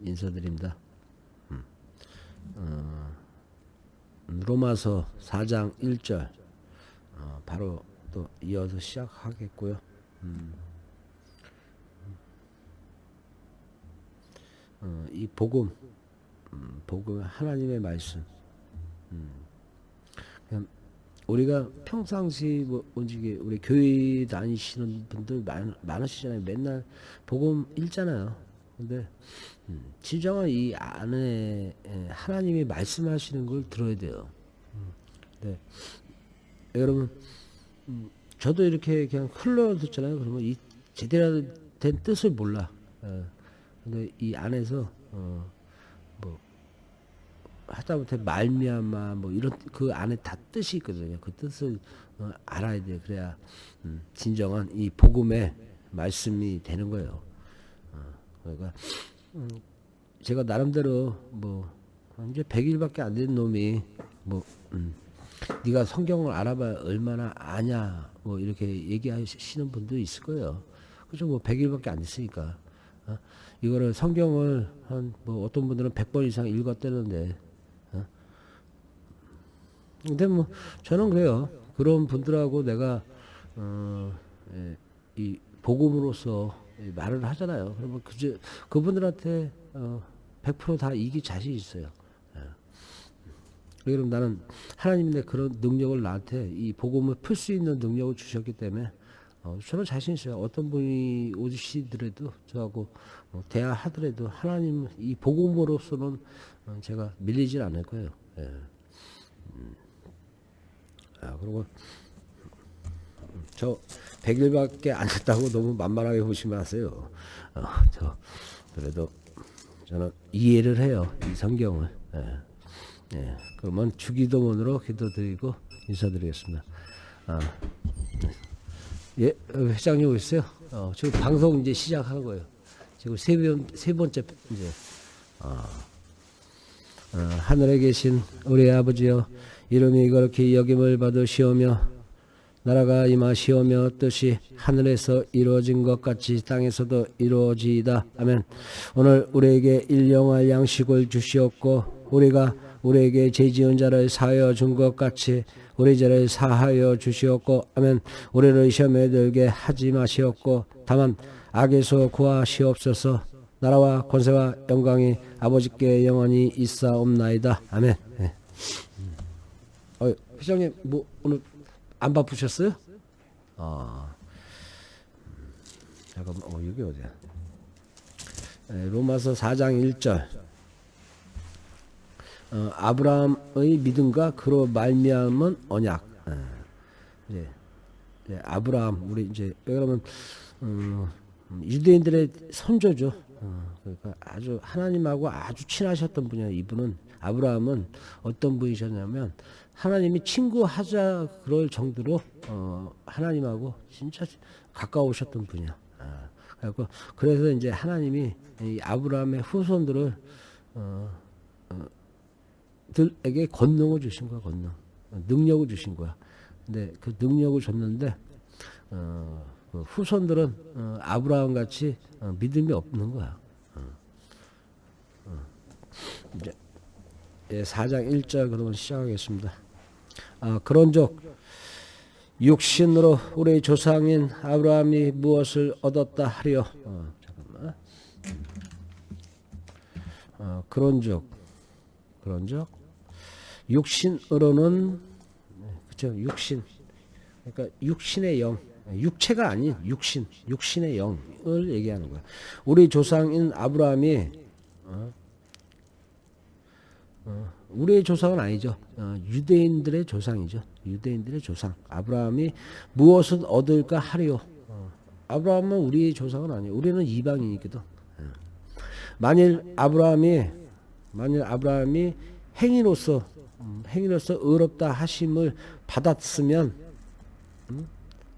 인사드립니다. 로마서 4장 1절 바로 또 이어서 시작하겠고요. 이 복음 하나님의 말씀. 그냥 우리가 평상시 오직에 우리 교회 다니시는 분들 많으시잖아요. 맨날 복음 읽잖아요. 근데 진정한 이 안에 하나님이 말씀하시는 걸 들어야 돼요. 네. 여러분, 저도 이렇게 그냥 흘러 듣잖아요. 그러면 이 제대로 된 뜻을 몰라. 근데 이 안에서 뭐 하다못해 말미암아 뭐 이런 그 안에 다 뜻이 있거든요. 그 뜻을 알아야 돼요. 그래야 진정한 이 복음의 말씀이 되는 거예요. 그러니까 제가 나름대로 뭐 이제 100일밖에 안 된 놈이 뭐 네가 성경을 알아봐야 얼마나 아냐 뭐 이렇게 얘기하시는 분도 있을 거예요. 그죠? 뭐 100일밖에 안 됐으니까 이거를 성경을 한 뭐 어떤 분들은 100번 이상 읽었다는데 근데 뭐 저는 그래요. 그런 분들하고 내가 이 복음으로서 말을 하잖아요. 그러면 그분들한테 100%다 이길 자신 있어요. 그럼 나는 하나님이 내 그런 능력을 나한테 이 복음을 풀 수 있는 능력을 주셨기 때문에 저는 자신 있어요. 어떤 분이 오시더라도 저하고 대화하더라도 하나님 이 복음으로서는 제가 밀리질 않을 거예요. 예. 그리고 저 100일밖에 안 됐다고 너무 만만하게 보시면 하세요. 저 그래도 저는 이해를 해요. 이 성경을. 예. 그러면 주기도문으로 기도드리고 인사드리겠습니다. 예, 회장님 오셨어요? 지금 방송 이제 시작하는 거예요. 지금 세 번째 이제 하늘에 계신 우리 아버지여, 이름이 거룩히 여김을 받으시오며 나라가 임하시오며 뜻이 하늘에서 이루어진 것 같이 땅에서도 이루어지이다. 아멘. 오늘 우리에게 일용할 양식을 주시옵고 우리가 우리에게 죄지은 자를 사하여 준 것 같이 우리 죄를 사하여 주시옵고 아멘. 우리를 시험에 들게 하지 마시옵고 다만 악에서 구하시옵소서. 나라와 권세와 영광이 아버지께 영원히 있사옵나이다. 아멘. 네. 회장님 뭐 오늘 안 바쁘셨어요? 잠깐만, 여기 어디야? 로마서 4장 1절. 아브라함의 믿음과 그로 말미암은 언약. 아브라함, 우리 이제 그러면 유대인들의 선조죠. 그러니까 아주 하나님하고 아주 친하셨던 분이에요. 이분은 아브라함은 어떤 분이셨냐면 하나님이 친구하자 그럴 정도로 하나님하고 진짜 가까우셨던 분이야. 그래서 이제 하나님이 이 아브라함의 후손들을 들에게 권능을 주신 거야. 권능, 능력을 주신 거야. 근데 그 능력을 줬는데 그 후손들은 아브라함 같이 믿음이 없는 거야. 이제 4장 1절 그러면 시작하겠습니다. 그런즉 육신으로 우리 조상인 아브라함이 무엇을 얻었다 하려. 잠깐만. 그런즉 육신으로는 그렇죠. 육신. 그러니까 육신의 영. 육체가 아닌 육신의 영을 얘기하는 거야. 우리 조상인 아브라함이 우리의 조상은 아니죠. 유대인들의 조상이죠. 유대인들의 조상. 아브라함이 무엇을 얻을까 하리요. 아브라함은 우리의 조상은 아니에요. 우리는 이방인이거든. 만일 아브라함이 행위로서 의롭다 하심을 받았으면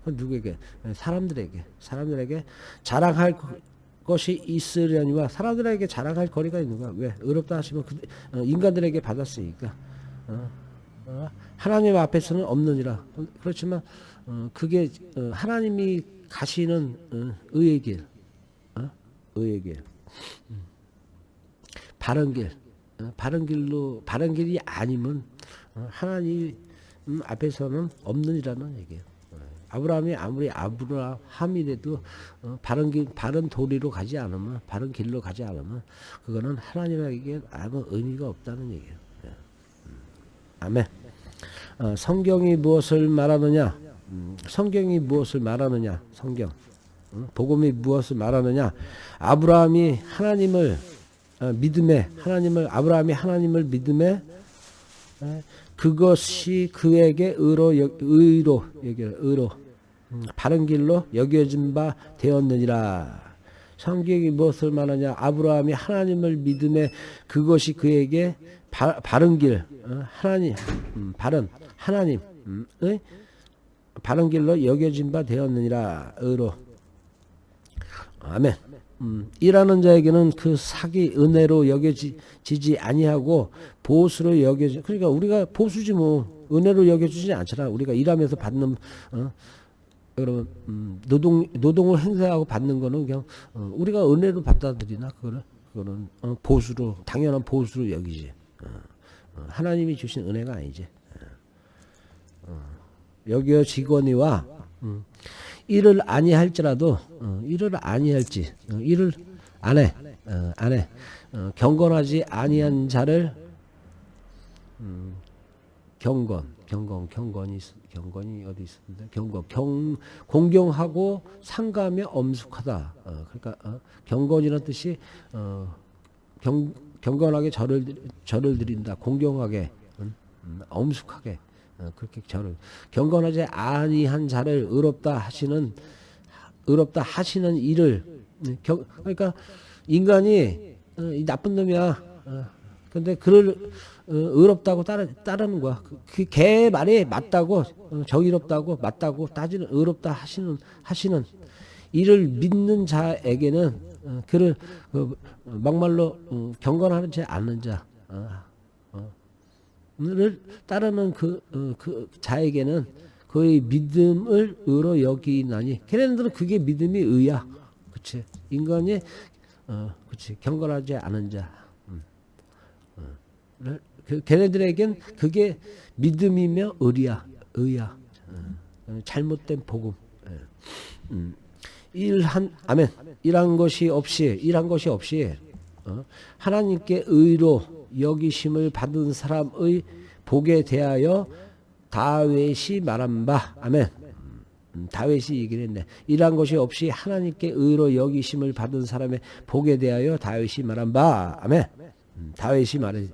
누구에게? 사람들에게 자랑할 것이 있으려니와 사람들에게 자랑할 거리가 있는 거야. 왜? 의롭다 하시면 인간들에게 받았으니까. 하나님 앞에서는 없느니라. 그렇지만 그게 하나님이 가시는 의의 길. 의의 길. 바른 길, 바른 길이 아니면 하나님 앞에서는 없느니라는 얘기예요. 아브라함이 아무리 아브라함이라도 바른 도리로 가지 않으면, 바른 길로 가지 않으면 그거는 하나님에게 아무 의미가 없다는 얘기예요. 아멘. 성경이 무엇을 말하느냐? 성경이 무엇을 말하느냐? 성경. 복음이 무엇을 말하느냐? 아브라함이 하나님을 믿음에, 아브라함이 하나님을 믿음에 그것이 그에게 의로 바른 길로 여겨진 바 되었느니라. 성경이 무엇을 말하냐? 아브라함이 하나님을 믿음에 그것이 그에게 바른 길, 하나님의 바른 길로 여겨진 바 되었느니라. 의로. 아멘. 일하는 자에게는 그 삭이 은혜로 여겨지지 아니하고 보수로 여겨지. 그러니까 우리가 보수지 뭐. 은혜로 여겨주지 않잖아. 우리가 일하면서 받는 그러면 노동을 행사하고 받는 거는 그냥 우리가 은혜로 받아들이나 그거는 보수로, 당연한 보수로 여기지. 하나님이 주신 은혜가 아니지. 여겨지거니와 일을 아니할지라도 일을 아니할지 일을 안해 경건하지 아니한 자를 경건이 어디 있습니다. 공경하고 상가하며 엄숙하다. 그러니까 경건이라는 뜻이 경건하게 절을 드린다. 공경하게 엄숙하게 그렇게 절을 경건하지 아니한 자를 의롭다 하시는 일을 그러니까 인간이 나쁜 놈이야. 근데 그를 의롭다고 따르는 거야. 그 개 말이 맞다고 정의롭다고 맞다고 따지는 의롭다 하시는 이를 믿는 자에게는 그를 막말로 경건하지 않는 자를 따르는 그 자에게는 그의 믿음을 의로 여기나니 걔네들은 그게 믿음이 의야. 그치? 인간이 그치? 경건하지 않은 자. 걔네들에겐 그게 믿음이며 의야. 잘못된 복음. 아멘. 일한 것이 없이 하나님께 의로 여기심을 받은 사람의 복에 대하여 다윗이 말한 바. 아멘. 다윗이 얘기를 했네. 일한 것이 없이 하나님께 의로 여기심을 받은 사람의 복에 대하여 다윗이 말한 바. 아멘. 다윗이 말해.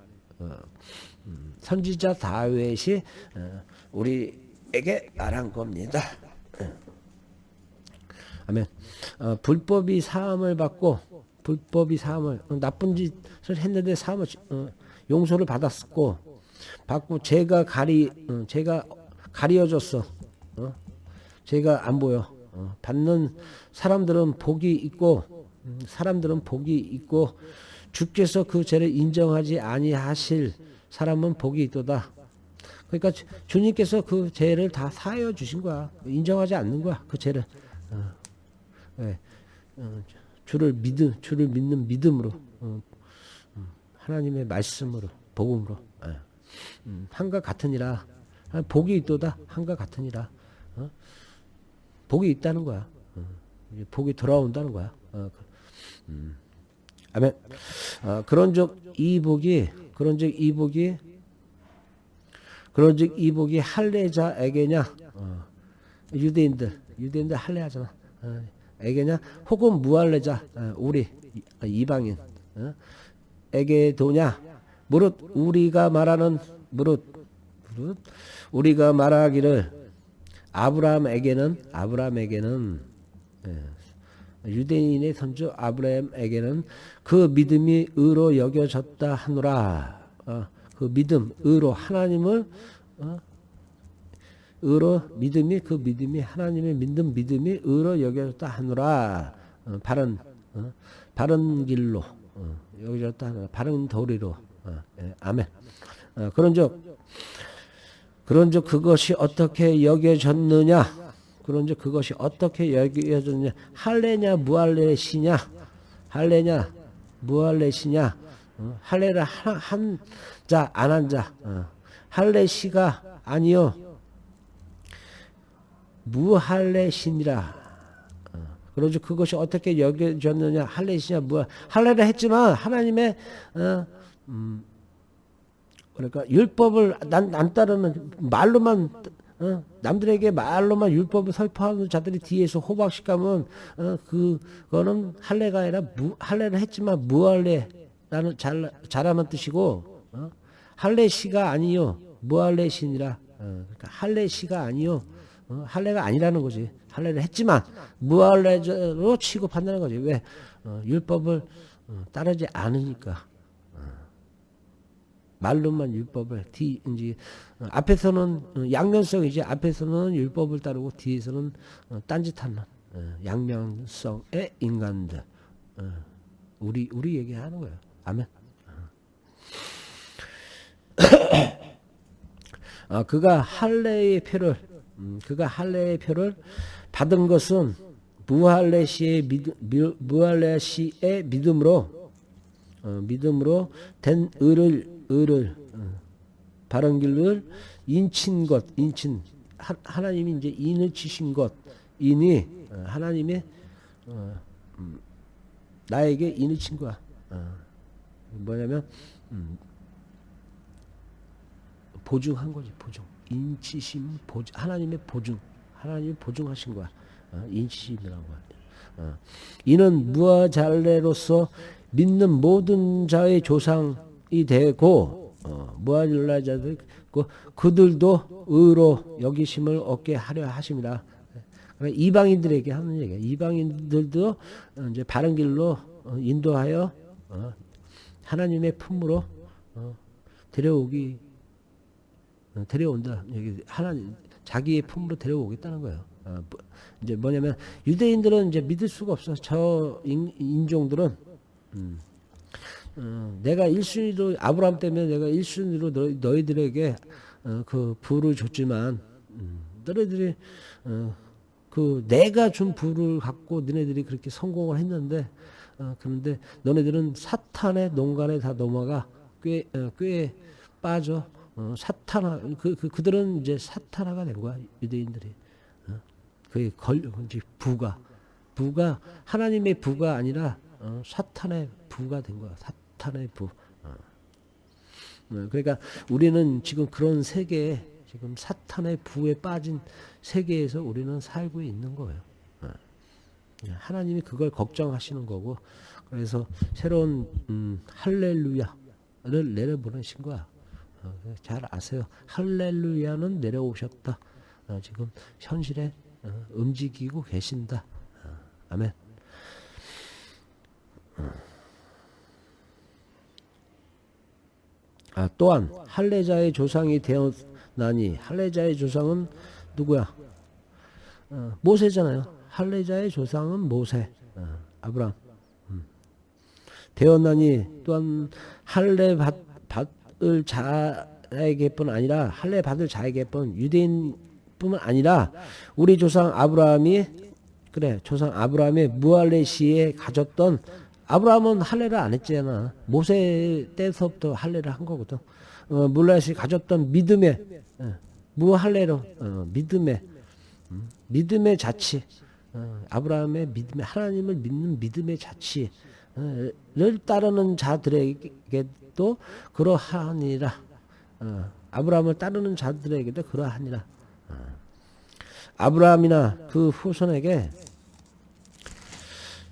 선지자 다윗이 우리에게 말한 겁니다. 아멘. 불법이 사함을 받고 나쁜 짓을 했는데 사함을 용서를 받고 죄가 가려졌어. 죄가 안 보여. 받는 사람들은 복이 있고 주께서 그 죄를 인정하지 아니하실 사람은 복이 있도다. 그러니까 주님께서 그 죄를 다 사하여 주신 거야. 인정하지 않는 거야. 그 죄를. 주를 믿는 믿음으로 하나님의 말씀으로 복음으로 한과 같으니라. 복이 있도다. 한과 같으니라. 복이 있다는 거야. 복이 돌아온다는 거야. 아멘. 그런즉 이 복이 할례자에게냐? 유대인들 할례하잖아. 에게냐? 혹은 무할례자 우리 이방인 에게도냐? 무릇 우리가 말하기를 아브라함에게는 유대인의 선조 아브라함에게는 그 믿음이 의로 여겨졌다 하노라. 그 믿음, 의로 하나님을 의로 믿음이 하나님의 믿는 믿음이 의로 여겨졌다 하노라. 바른 길로 여겨졌다 하노라. 바른 도리로. 아멘. 그런즉 그것이 어떻게 여겨졌느냐? 할례냐 무할례시냐? 할례를 한 자 안 한 자. 할례시가 아니요 무할례시니라. 그러죠. 그것이 어떻게 여겨졌느냐. 할례시냐 할례를 했지만 하나님의 그러니까 율법을 안 따르는 말로만 남들에게 말로만 율법을 설파하는 자들이 뒤에서 호박씩 가면 그거는 할례가 아니라 할례를 했지만 무할례라는 잘하는 뜻이고 할례시가 아니요 무할례시니라. 그러니까 할례시가 아니요 할례가 아니라는 거지. 할례를 했지만 무할례로 취급한다는 거지. 왜? 율법을 따르지 않으니까. 말로만 율법을 이제 앞에서는 양면성이지. 앞에서는 율법을 따르고 뒤에서는 딴짓하는 양면성의 인간들. 우리 얘기하는 거예요. 아멘. 그가 할례의 표를 받은 것은 무할례시의 믿음으로 된 의를 바른 길을 인친 것, 하나님이 이제 인을 치신 것, 인이 하나님의 나에게 인을 친 거야. 뭐냐면 보증한 거지. 인치심 하나님의 하나님이 보증하신 거야. 인치심이라고 하죠. 이는 무할례로서 믿는 모든 자의 조상이 되고 무할례자들 그들도 의로 여기심을 얻게 하려 하심이라. 그러니까 이방인들에게 하는 얘기야. 이방인들도 이제 바른 길로 인도하여 하나님의 품으로 데려온다. 여기 하나님 자기의 품으로 데려오겠다는 거예요. 이제 뭐냐면 유대인들은 이제 믿을 수가 없어. 저 인종들은 내가 1순위로 아브라함 때문에 내가 1순위로 너희들에게 그 부를 줬지만 너희들이 그 내가 준 부를 갖고 너네들이 그렇게 성공을 했는데 그런데 너네들은 사탄의 농간에 다 넘어가 꽤 빠져. 사탄화 그들은 이제 사탄화가 된 거야. 유대인들이. 그게 이제 부가 하나님의 부가 아니라 사탄의 부가 된 거야. 사탄의 부. 그러니까 우리는 지금 그런 세계에 지금 사탄의 부에 빠진 세계에서 우리는 살고 있는 거예요. 하나님이 그걸 걱정하시는 거고 그래서 새로운 할렐루야를 내려보내신 거야. 잘 아세요. 할렐루야는 내려오셨다. 지금 현실에 움직이고 계신다. 아멘. 또한 할례자의 조상이 되었나니 할례자의 조상은 누구야? 모세잖아요. 할례자의 조상은 모세, 아브라함. 되었나니 또한 할례 받을 자에게뿐 아니라 할례 받을 자에게뿐 유대인뿐만 아니라 우리 조상 아브라함이 조상 아브라함의 무할례시에 가졌던 아브라함은 할례를 안 했잖아. 모세 때서부터 할례를 한 거거든. 무할례시 가졌던 믿음의 무할례로 믿음의 자치 아브라함의 믿음의 하나님을 믿는 믿음의 자치를 따르는 자들에게도 그러하니라. 아브라함을 따르는 자들에게도 그러하니라. 아브라함이나 그 후손에게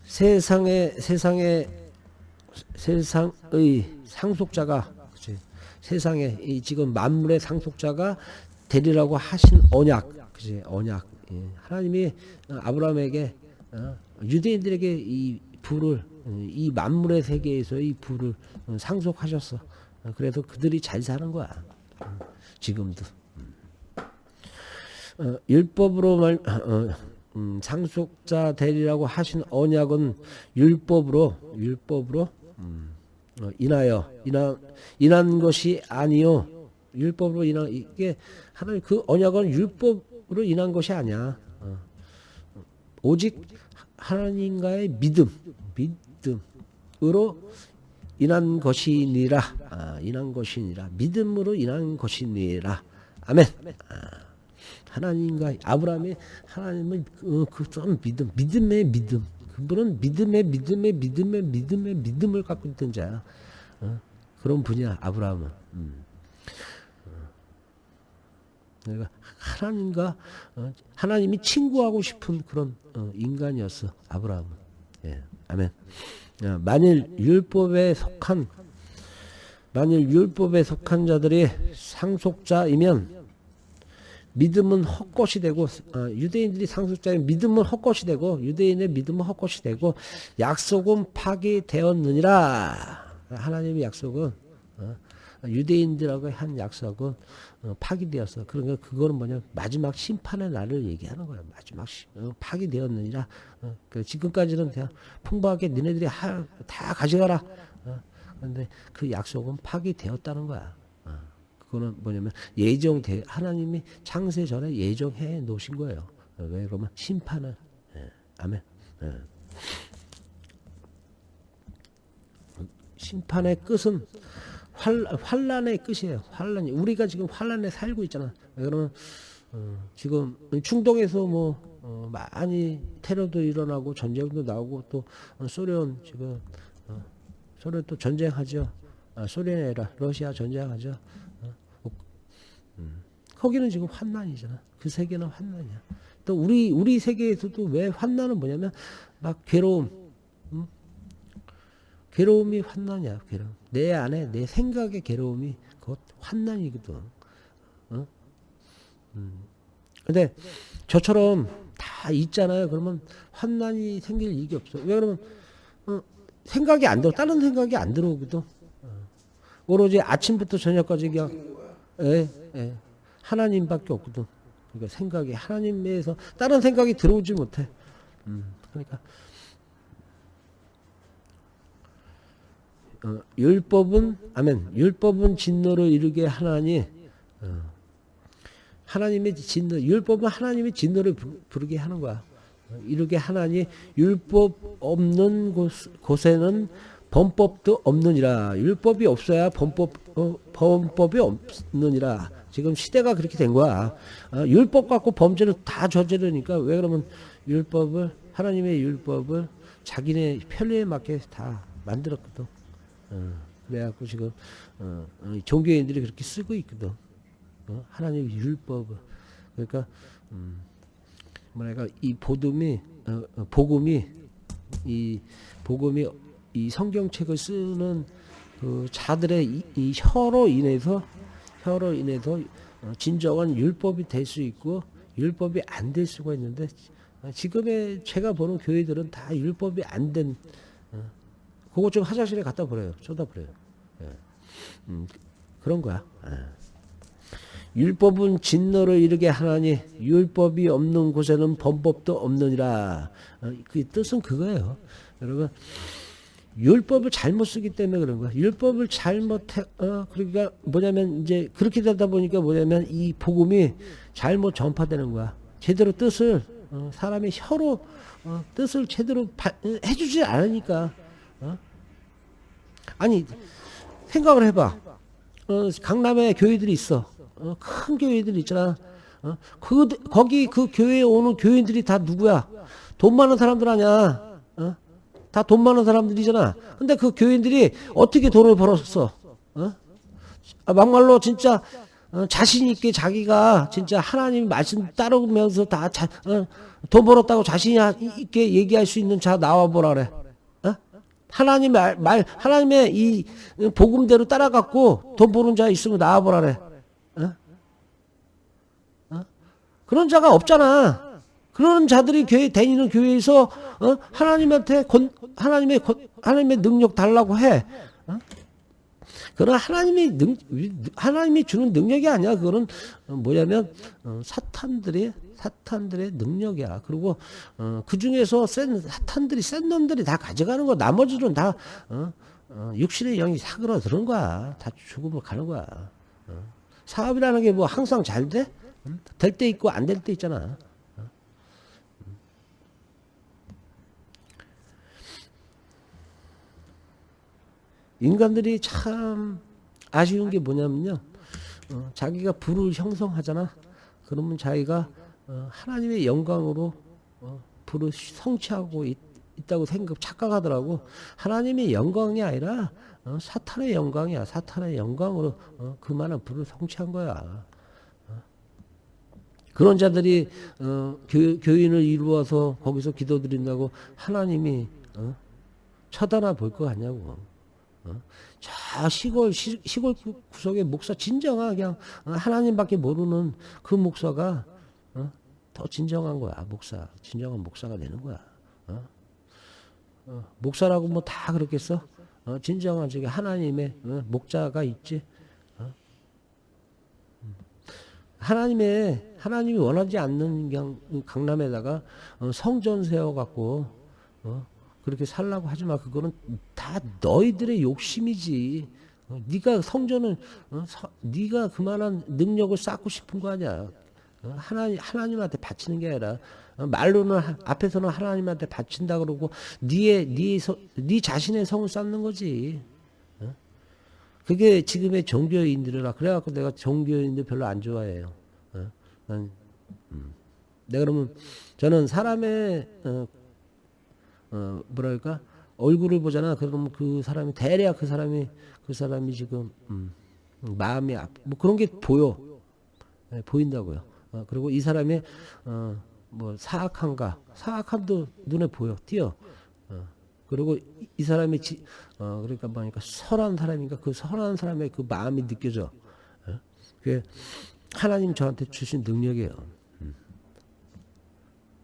세상의 상속자가 세상에 이 지금 만물의 상속자가 되리라고 하신 언약, 언약. 하나님이 아브라함에게 유대인들에게 이 부를 이 만물의 세계에서 이 부를 상속하셨어. 그래서 그들이 잘 사는 거야. 지금도. 율법으로 상속자 되리라고 하신 언약은 율법으로 인한 것이 아니요. 율법으로 인한 이게 하나님 그 언약은 율법으로 인한 것이 아니야. 오직 하나님과의 믿음으로 인한 것이니라. 인한 것이니라. 믿음으로 인한 것이니라. 아멘. 하나님과 아브라함이 하나님을 그좀 믿음의 믿음. 그분은 믿음의 믿음을 갖고 있던 자야. 그런 분이야 아브라함은. 그러니까 하나님과 하나님이 친구하고 싶은 그런 인간이었어 아브라함은. 예, 아멘. 만일 율법에 속한 자들이 상속자이면 믿음은 헛것이 되고 유대인들이 상속자의 믿음은 헛것이 되고 유대인의 믿음은 헛것이 되고 약속은 파기되었느니라. 하나님의 약속은 유대인들하고 한 약속은 파기되었어. 그러니까 그거는 뭐냐 마지막 심판의 날을 얘기하는 거야. 마지막 파기되었느니라. 지금까지는 그냥 풍부하게 니네들이 다 가져가라. 그런데 그 약속은 파기되었다는 거야. 그거는 뭐냐면 하나님이 창세 전에 예정해 놓으신 거예요. 왜 그러면 심판을. 아멘. 심판의 끝은 환란의 끝이에요. 환란이. 우리가 지금 환란에 살고 있잖아. 그러면 지금 중동에서 많이 테러도 일어나고 전쟁도 나오고 또 소련 지금 소련 또 전쟁하죠. 소련이 아니라 러시아 전쟁하죠. 거기는 지금 환난이잖아. 그 세계는 환난이야. 또 우리 세계에서도 왜 환난은 뭐냐면 막 괴로움이 환난이야. 괴로움. 내 안에 내 생각의 괴로움이 그것 환난이거든. 근데 저처럼 다 있잖아요. 그러면 환난이 생길 일이 없어. 왜 그러면 생각이 안 들어. 다른 생각이 안 들어오거든. 오로지 아침부터 저녁까지 그냥 하나님밖에 없거든. 그러니까 생각이 하나님에서 다른 생각이 들어오지 못해. 그러니까 율법은 진노를 이루게 하나니 하나님의 진노. 율법은 하나님의 진노를 부르게 하는 거야. 이루게 하나니 율법 없는 곳에는 범법도 없느니라. 율법이 없어야 범법이 없느니라. 지금 시대가 그렇게 된 거야. 율법 갖고 범죄를 다 저지르니까 왜 그러면 하나님의 율법을 자기네 편리에 맞게 다 만들었거든. 그래갖고 지금 종교인들이 그렇게 쓰고 있거든. 하나님의 율법을. 그러니까 이 복음이 이 성경책을 쓰는 그 자들의 이 혀로 인해서 진정한 율법이 될 수 있고 율법이 안 될 수가 있는데 지금의 제가 보는 교회들은 다 율법이 안 된 그거 좀 화장실에 갖다 버려요. 쏟아버려요. 그런 거야. 율법은 진노를 이루게 하나니 율법이 없는 곳에는 범법도 없느니라. 그 뜻은 그거예요. 여러분 율법을 잘못 쓰기 때문에 그런 거야. 율법을 그러니까 뭐냐면 이제 그렇게 되다 보니까 뭐냐면 이 복음이 잘못 전파되는 거야. 제대로 뜻을 사람의 혀로 뜻을 제대로 해주지 않으니까. 아니 생각을 해봐. 강남에 교회들이 있어. 큰 교회들이 있잖아. 거기 그 교회에 오는 교인들이 다 누구야? 돈 많은 사람들 아니야. 다 돈 많은 사람들이잖아. 근데 그 교인들이 어떻게 돈을 벌었어? 막말로 진짜 자신 있게 자기가 진짜 하나님 말씀 따르면서 다 돈 벌었다고 자신 있게 얘기할 수 있는 자 나와보라 그래. 하나님의 이 복음대로 따라갖고 돈 버는 자 있으면 나와보라 그래. 그런 자가 없잖아. 그런 자들이 다니는 교회에서 하나님한테 하나님의 능력 달라고 해. 그러나 하나님이 주는 능력이 아니야. 그거는 뭐냐면 사탄들의 능력이야. 그리고 그 중에서 센 놈들이 다 가져가는 거. 나머지는 다 육신의 영이 사그러드는 거야. 다 죽음을 가는 거야. 사업이라는 게 뭐 항상 잘 돼? 될 때 있고 안 될 때 있잖아. 인간들이 참 아쉬운 게 뭐냐면요. 자기가 부를 형성하잖아. 그러면 자기가 하나님의 영광으로 부를 성취하고 있다고 착각하더라고. 하나님의 영광이 아니라 사탄의 영광이야. 사탄의 영광으로 그만한 부를 성취한 거야. 그런 자들이 교인을 이루어서 거기서 기도드린다고 하나님이 쳐다나 볼 거 같냐고. 저 시골 구석의 목사 진정한 그냥 하나님밖에 모르는 그 목사가 더 진정한 거야. 진정한 목사가 되는 거야. 목사라고 뭐 다 그렇겠어? 진정한 저기 하나님의 목자가 있지. 하나님이 원하지 않는 그냥 강남에다가 성전 세워갖고 그렇게 살라고 하지 마. 그거는 다 너희들의 욕심이지. 네가 성전을 네가 그만한 능력을 쌓고 싶은 거 아니야. 하나님한테 바치는 게 아니라 말로는 앞에서는 하나님한테 바친다 그러고 네 자신의 성을 쌓는 거지. 그게 지금의 종교인들이라. 그래갖고 내가 종교인들 별로 안 좋아해요. 내가 그러면 저는 사람의 뭐랄까 얼굴을 보잖아. 그러면 그 사람이 대략 그 사람이 지금 마음이 뭐 그런 게 보여. 보인다고요. 그리고 이 사람이 뭐 사악함도 눈에 보여. 띄어. 그리고 이 사람이 그러니까 뭐니까 선한 사람인가 그 선한 사람의 그 마음이 느껴져. 그게 하나님 저한테 주신 능력이에요.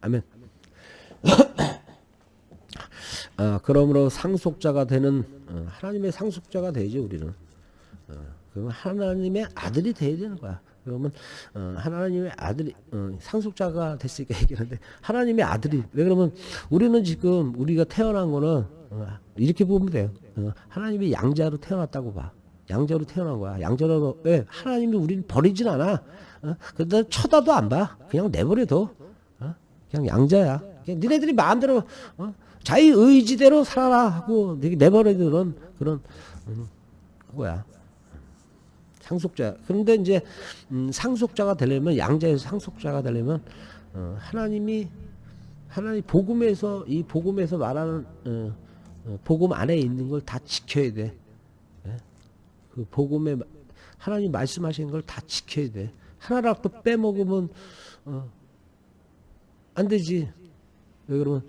아멘. 그러므로 상속자가 되는 하나님의 상속자가 되죠. 우리는 그러면 하나님의 아들이 돼야 되는 거야. 그러면 하나님의 아들이 상속자가 됐으니까 얘기하는데 하나님의 아들이 왜 그러면 우리는 지금 우리가 태어난 거는 이렇게 보면 돼요. 하나님이 양자로 태어났다고 봐. 양자로 태어난 거야. 양자로 왜 하나님이 우리를 버리진 않아. 근데 쳐다도 안 봐. 그냥 내버려둬. 그냥 양자야. 그냥 니네들이 마음대로 자기 의지대로 살아라 하고 내버려두는 그런 거야. 상속자. 그런데 이제 상속자가 되려면 양자에서 상속자가 되려면 하나님 복음에서 이 복음에서 말하는 복음 안에 있는 걸 다 지켜야 돼. 그 복음에 하나님 말씀하시는 걸 다 지켜야 돼. 하나라도 빼먹으면 안 되지. 왜 그러면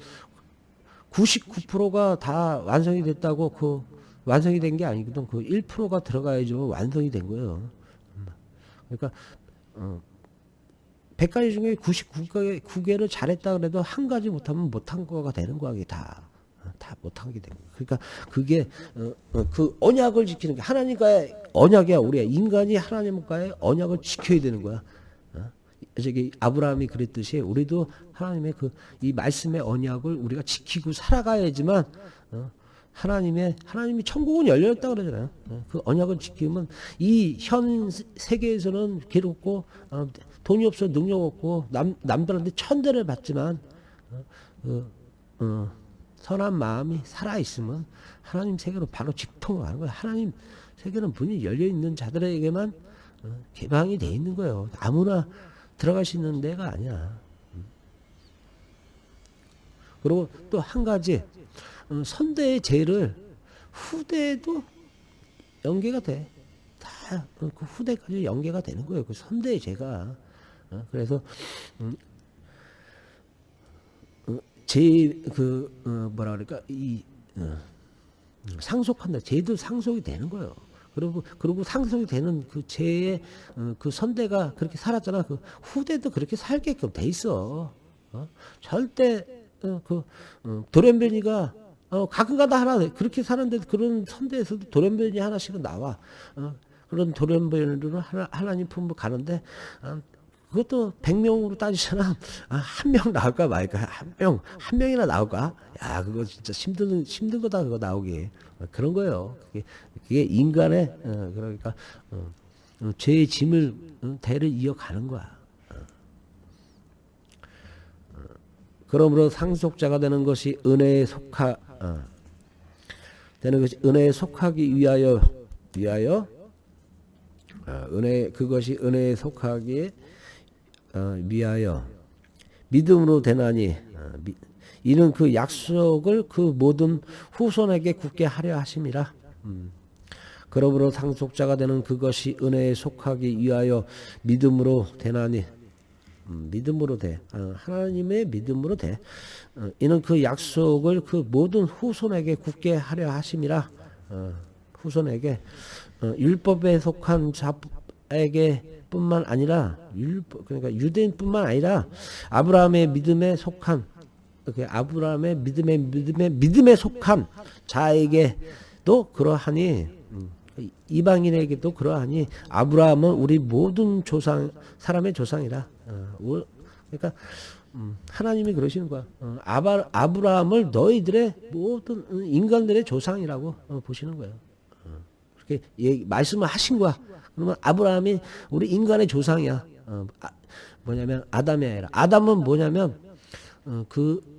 99%가 다 완성이 됐다고 그 완성이 된 게 아니거든. 그 1%가 들어가야죠. 완성이 된 거예요. 그러니까 100가지 중에 99개를 잘했다 그래도 한 가지 못하면 못한 거가 되는 거야. 다 못한 게 되는 거야. 그러니까 그게 그 언약을 지키는 게 하나님과의 언약이야. 우리가 인간이 하나님과의 언약을 지켜야 되는 거야. 저기 아브라함이 그랬듯이 우리도 하나님의 이 말씀의 언약을 우리가 지키고 살아가야지만 하나님이 천국은 열렸다 그러잖아요. 그 언약을 지키면 이 현 세계에서는 괴롭고 돈이 없어 능력 없고 남들한테 천대를 받지만 선한 마음이 살아 있으면 하나님 세계로 바로 직통을 하는 거예요. 하나님 세계는 문이 열려 있는 자들에게만 개방이 돼 있는 거예요. 아무나 들어갈 수 있는 데가 아니야. 그리고 또 한 가지 선대의 죄를 후대에도 연계가 돼. 다 그 후대까지 연계가 되는 거예요. 그 선대의 죄가. 그래서 뭐라 그럴까 상속한다. 죄도 상속이 되는 거예요. 그리고 상속이 되는 그 죄의 그 선대가 그렇게 살았잖아. 그 후대도 그렇게 살게끔 돼 있어. 절대 돌연변이가 가끔가다 하나 그렇게 사는데 그런 선대에서도 돌연변이 하나씩은 나와. 그런 돌연변이로 하나님 품으로 가는데 그것도 100명으로 따지잖아. 한 명 나올까 말까. 한 명이나 나올까? 야, 그거 진짜 힘든 거다, 그거 나오기. 그런 거예요. 그게 인간의, 그러니까, 죄의 짐을, 대를 이어가는 거야. 그러므로 상속자가 되는 것이 은혜에 되는 것이 은혜에 속하기 위하여 은혜 그것이 은혜에 속하기 위하여 믿음으로 되나니 이는 그 약속을 그 모든 후손에게 굳게 하려 하심이라. 그러므로 상속자가 되는 그것이 은혜에 속하기 위하여 믿음으로 되나니 믿음으로 돼. 하나님의 믿음으로 돼. 이는 그 약속을 그 모든 후손에게 굳게 하려 하심이라. 후손에게 율법에 속한 자에게 뿐만 아니라 그러니까 유대인뿐만 아니라 아브라함의 믿음에 속한 아브라함의 믿음에 속한 자에게도 그러하니 이방인에게도 그러하니 아브라함은 우리 모든 조상 사람의 조상이라. 그러니까 하나님이 그러시는 거야. 아브라함을 너희들의 모든 인간들의 조상이라고 보시는 거예요. 그렇게 말씀을 하신 거야. 그러면 아브라함이 우리 인간의 조상이야. 뭐냐면 아담이 아니라 아담은 뭐냐면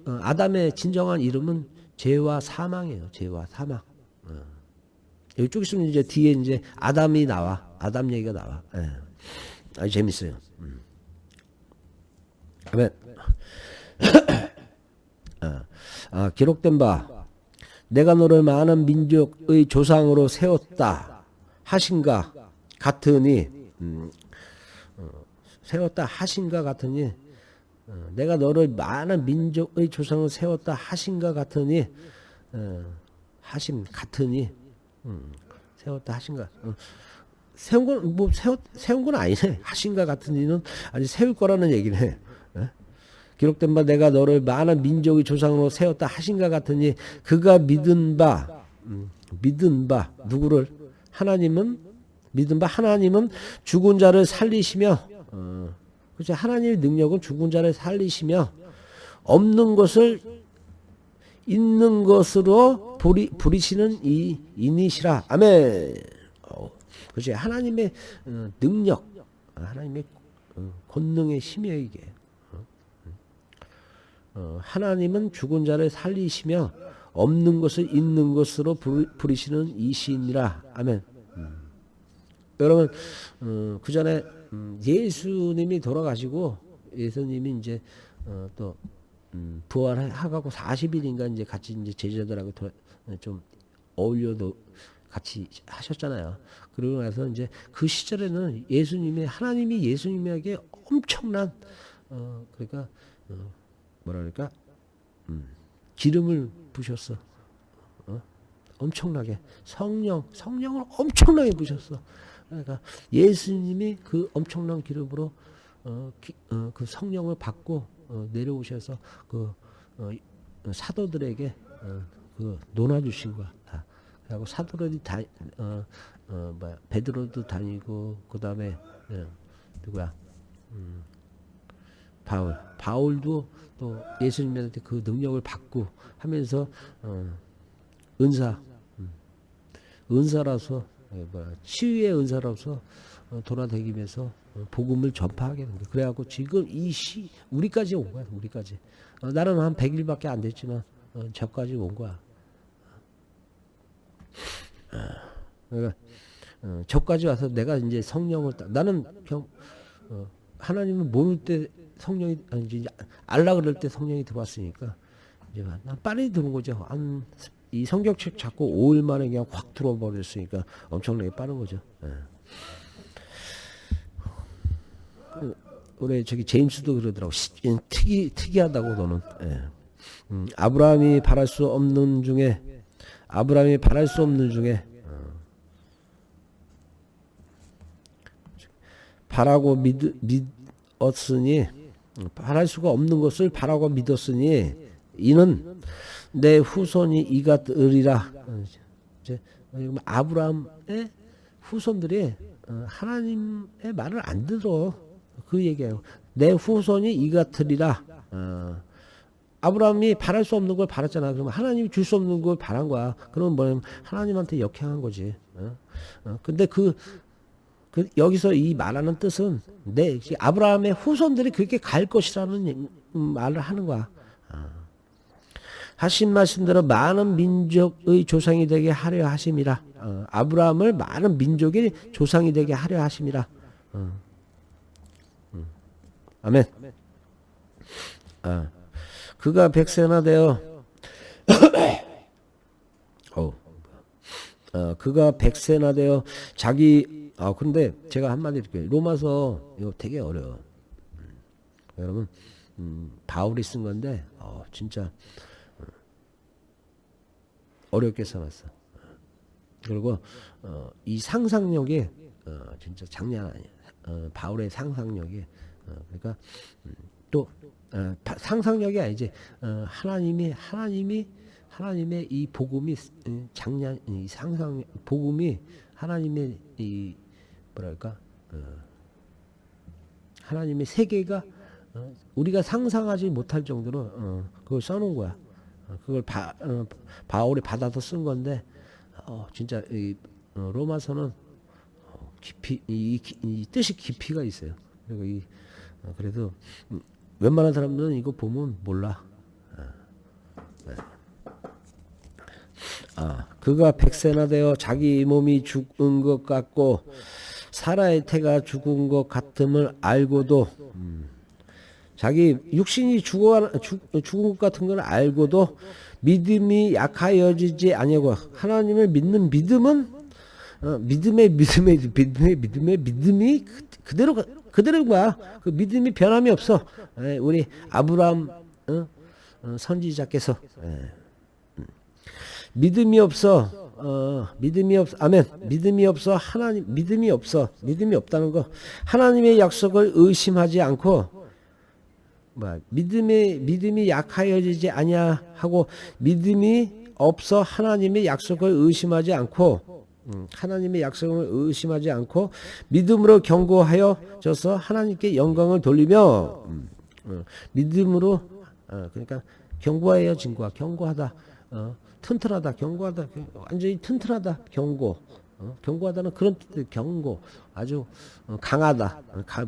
아담의 진정한 이름은 죄와 사망이에요. 죄와 사망. 이쪽 있으면 이제 뒤에 이제 아담이 나와. 아담 얘기가 나와. 아주 재밌어요. 아멘. 기록된 바 내가 너를 많은 민족의 조상으로 세웠다 하신가 같으니 세웠다 하신가 같으니 내가 너를 많은 민족의 조상으로 세웠다 하신가 같으니 하심 같으니 세웠다 하신가 세운 건 뭐 세운 건 아니네. 하신가 같으니는 아직 세울 거라는 얘기네. 기록된 바 내가 너를 많은 민족의 조상으로 세웠다 하신가 같으니 그가 믿은 바 누구를 믿은 바 하나님은 죽은 자를 살리시며 그렇죠. 하나님의 능력은 죽은 자를 살리시며 없는 것을 있는 것으로 부리시는 이니시라. 아멘. 그렇죠. 하나님의 능력, 하나님의 권능의 힘이에요 이게. 하나님은 죽은 자를 살리시며 없는 것을 있는 것으로 부리시는 이시니라. 아멘. 여러분 그 전에 예수님이 돌아가시고 예수님이 이제 또 부활하고 40일인가 이제 같이 이제 제자들하고 좀 어울려도 같이 하셨잖아요. 그러고 나서 이제 그 시절에는 하나님이 예수님에게 엄청난 그러니까 뭐랄까 기름을 부셨어. 엄청나게 성령을 엄청나게 부셨어. 그러니까 예수님이 그 엄청난 기름으로 그 성령을 받고 내려오셔서 그 사도들에게 그 논아주신 거야. 다. 그리고 사도들이 베드로도 다니고 그 다음에 누구야? 바울도 또 예수님한테 그 능력을 받고 하면서 은사라서 치유의 은사로서 돌아다니면서 복음을 전파하게 된 거예요. 그래갖고 지금 우리까지 온 거야. 우리까지. 나는 한 100일밖에 안 됐지만 저까지 온 거야. 그러니까 저까지 와서 내가 이제 성령을 나는 하나님을 모를 때 성령이 이제 알라 그럴 때 성령이 들어왔으니까 이제 난 빨리 들어온 거죠. 이 성경책 잡고 5일 만에 그냥 확 들어버렸으니까 엄청나게 빠른 거죠. 우리 저기 제임스도 그러더라고. 특이하다고 너는. 아브라함이 바랄 수 없는 중에 바라고 믿었으니 바랄 수가 없는 것을 바라고 믿었으니 이는 내 후손이 이같으리라. 아브라함의 후손들이 하나님의 말을 안 들어. 그 얘기예요. 내 후손이 이같으리라. 아브라함이 바랄 수 없는 걸 바랐잖아. 그러면 하나님이 줄 수 없는 걸 바란 거야. 그러면 뭐냐면 하나님한테 역행한 거지. 근데 여기서 이 말하는 뜻은 아브라함의 후손들이 그렇게 갈 것이라는 말을 하는 거야. 하신 말씀대로 많은 민족의 조상이 되게 하려 하심이라. 아브라함을 많은 민족의 조상이 되게 하려 하심이라. 아멘. 그가 백세나 되어 그가 백세나 되어 자기 근데 제가 한마디 드릴게요. 로마서 이거 되게 어려워. 여러분 바울이 쓴 건데 진짜 어렵게 써놨어. 그리고 이 상상력이 진짜 장난 아니야. 바울의 상상력이 그러니까 또 상상력이 아니지. 하나님의 이 복음이 이 상상 복음이 하나님의 이 뭐랄까 하나님의 세계가 우리가 상상하지 못할 정도로 그걸 써놓은 거야. 그걸 바울이 받아서 쓴 건데 진짜 이 로마서는 깊이 이 뜻이 깊이가 있어요. 그리고 그래도 웬만한 사람들은 이거 보면 몰라. 그가 백세나 되어 자기 몸이 죽은 것 같고 사라의 태가 죽은 것 같음을 알고도 자기 육신이 죽은 것 같은 걸 알고도 믿음이 약하여지지 아니하고 하나님을 믿는 믿음은 믿음이 그대로인 거야. 그 믿음이 변함이 없어. 우리 아브라함 선지자께서 믿음이 없어. 아멘. 믿음이 없다는 거. 하나님의 약속을 의심하지 않고 믿음이 약하여지지 아니하고 믿음이 없어 하나님의 약속을 의심하지 않고 믿음으로 견고하여져서 하나님께 영광을 돌리며 믿음으로 그러니까 견고해진 거야. 견고하다. 튼튼하다. 견고하다. 완전히 튼튼하다. 견고하다는 그런 뜻. 견고. 아주 강하다.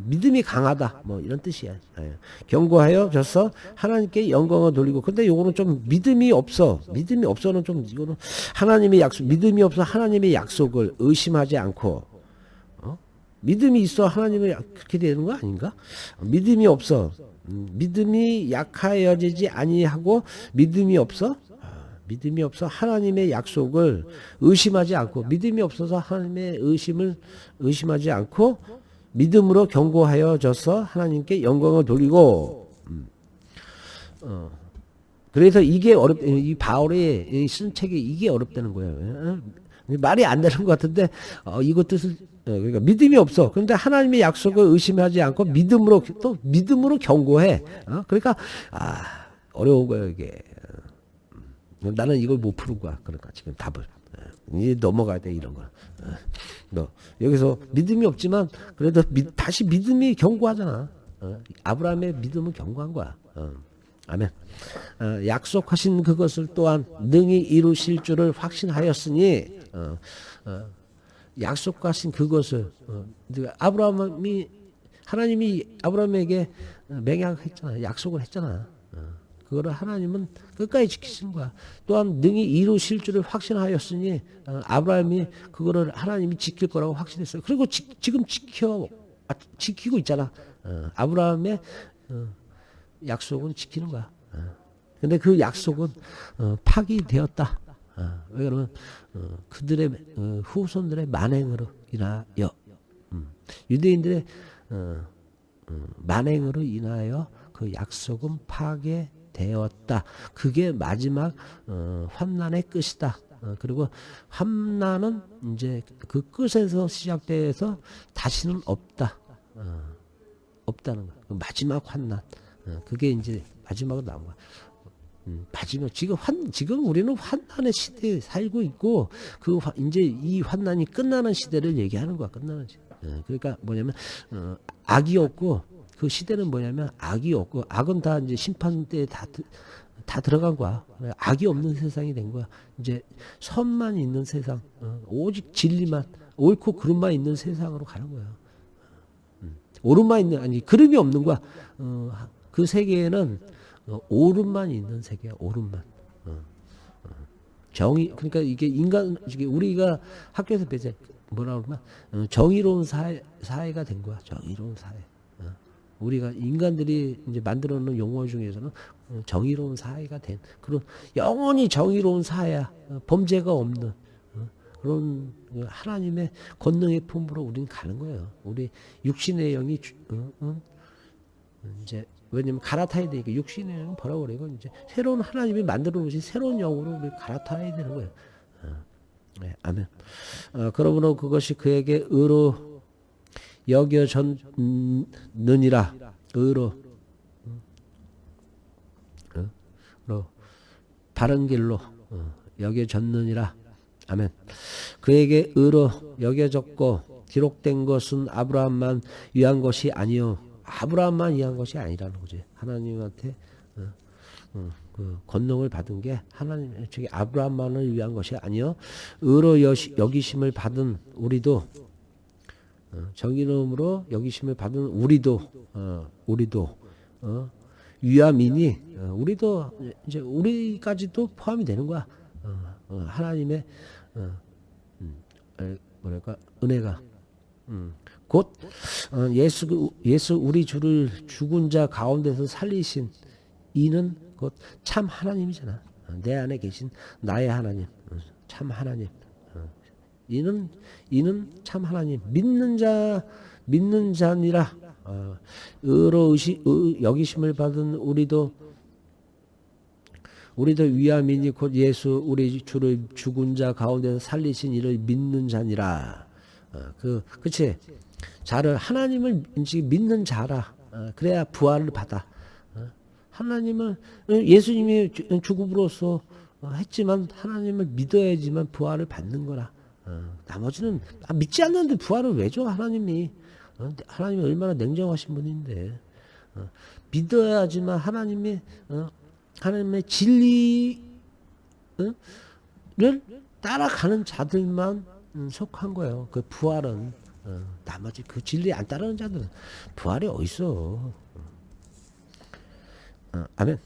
믿음이 강하다. 뭐 이런 뜻이야. 견고하여져서 하나님께 영광을 돌리고. 근데 요거는 좀 믿음이 없어. 믿음이 없어는 좀 이거는 하나님의 약속. 믿음이 없어 하나님의 약속을 의심하지 않고. 믿음이 있어 하나님을 그렇게 되는 거 아닌가? 믿음이 없어. 믿음이 약하여지지 아니하고 믿음이 없어 하나님의 약속을 의심하지 않고 믿음이 없어서 하나님의 의심을 의심하지 않고 믿음으로 견고하여져서 하나님께 영광을 돌리고 그래서 이게 이 바울의 쓴 책이 이게 어렵다는 거예요. 말이 안 되는 것 같은데 이거 뜻을 그러니까 믿음이 없어. 그런데 하나님의 약속을 의심하지 않고 믿음으로 견고해. 그러니까 어려운 거예요 이게. 나는 이걸 못 푸는 거야. 그러니까 지금 답을 이제 넘어가야 돼 이런 거. 너 여기서 믿음이 없지만 그래도 다시 믿음이 견고하잖아. 아브라함의 믿음은 견고한 거야. 아멘. 약속하신 그것을 또한 능히 이루실 줄을 확신하였으니 약속하신 그것을 하나님이 아브라함에게 맹약했잖아. 약속을 했잖아. 그거를 하나님은 끝까지 지키시는 거야. 또한 능히 이루실 줄을 확신하였으니 아브라함이 그거를 하나님이 지킬 거라고 확신했어요. 그리고 지금 지키고 있잖아. 아브라함의 약속은 지키는 거야. 근데 그 약속은 파기되었다. 왜 그러면 그들의 후손들의 만행으로 인하여 유대인들의 만행으로 인하여 그 약속은 파괴되었다. 그게 마지막 환난의 끝이다. 그리고 환난은 이제 그 끝에서 시작돼서 다시는 없다. 없다는 거야. 그 마지막 환난. 그게 이제 마지막으로 나온 거야. 마지막 지금 우리는 환난의 시대에 살고 있고 이제 이 환난이 끝나는 시대를 얘기하는 거야. 끝나는 시대. 그러니까 뭐냐면 악이 없고 그 시대는 뭐냐면 악이 없고 악은 다 이제 심판 때에 다 들어간 거야. 악이 없는 세상이 된 거야. 이제 선만 있는 세상, 오직 진리만 옳고 그름만 있는 세상으로 가는 거야. 옳음만 있는 아니 그름이 없는 거야. 그 세계에는 옳음만 있는 세계야. 옳음만. 정의 그러니까 이게 인간 이게 우리가 학교에서 배제 뭐라 그러나 정의로운 사회가 된 거야. 정의로운 사회. 우리가 인간들이 이제 만들어 놓은 용어 중에서는 정의로운 사회가 된 그런 영원히 정의로운 사회야. 범죄가 없는 그런 하나님의 권능의 품으로 우리는 가는 거예요. 우리 육신의 영이 이제 왜냐면 갈아타야 되니까 육신의 영은 버려버리고 이제 새로운 하나님이 만들어 놓으신 새로운 영으로 우리 갈아타야 되는 거예요. 네, 아멘. 그러므로 그것이 그에게 의로 여겨졌느니라. 의로 바른 길로 여겨졌느니라. 아멘. 그에게 의로 여겨졌고 기록된 것은 아브라함만 위한 것이 아니요. 아브라함만 위한 것이 아니라는 거지. 하나님한테 그 권능을 받은 게 하나님 저기 아브라함만을 위한 것이 아니요. 의로 여기심을 받은 우리도 정의로움으로 여기심을 받은 우리도 위함이니 우리도 이제 우리까지도 포함이 되는 거야. 하나님의 뭐랄까 은혜가 곧 예수 우리 주를 죽은 자 가운데서 살리신 이는 곧 참 하나님이잖아. 내 안에 계신 나의 하나님, 참 하나님. 이는 참 하나님. 믿는 자니라. 의로 여기심을 받은 우리도 위함이니 곧 예수 우리 주를 죽은 자 가운데서 살리신 이를 믿는 자니라. 그치? 자를 하나님을 믿는 자라. 그래야 부활을 받아. 하나님을 예수님이 죽음으로써 했지만 하나님을 믿어야지만 부활을 받는 거라. 나머지는 믿지 않는데 부활을 왜 줘? 하나님이 얼마나 냉정하신 분인데 믿어야지만 하나님의 진리를 따라가는 자들만 속한 거예요. 그 부활은 나머지 그 진리 안 따르는 자들은 부활이 어딨어. 아멘.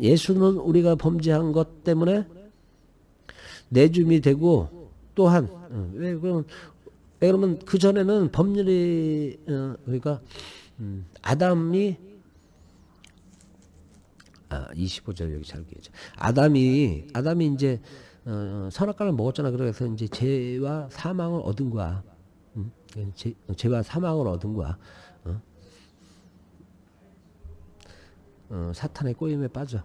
예수는 우리가 범죄한 것 때문에 내줌이 되고 또한 왜 그러면 그 전에는 법률이 그러니까 아담이 25절 여기 잘 기억해. 아담이 이제 선악과를 먹었잖아. 그래서 이제 죄와 사망을 얻은 거야. 죄와 사망을 얻은 거야. 사탄의 꼬임에 빠져.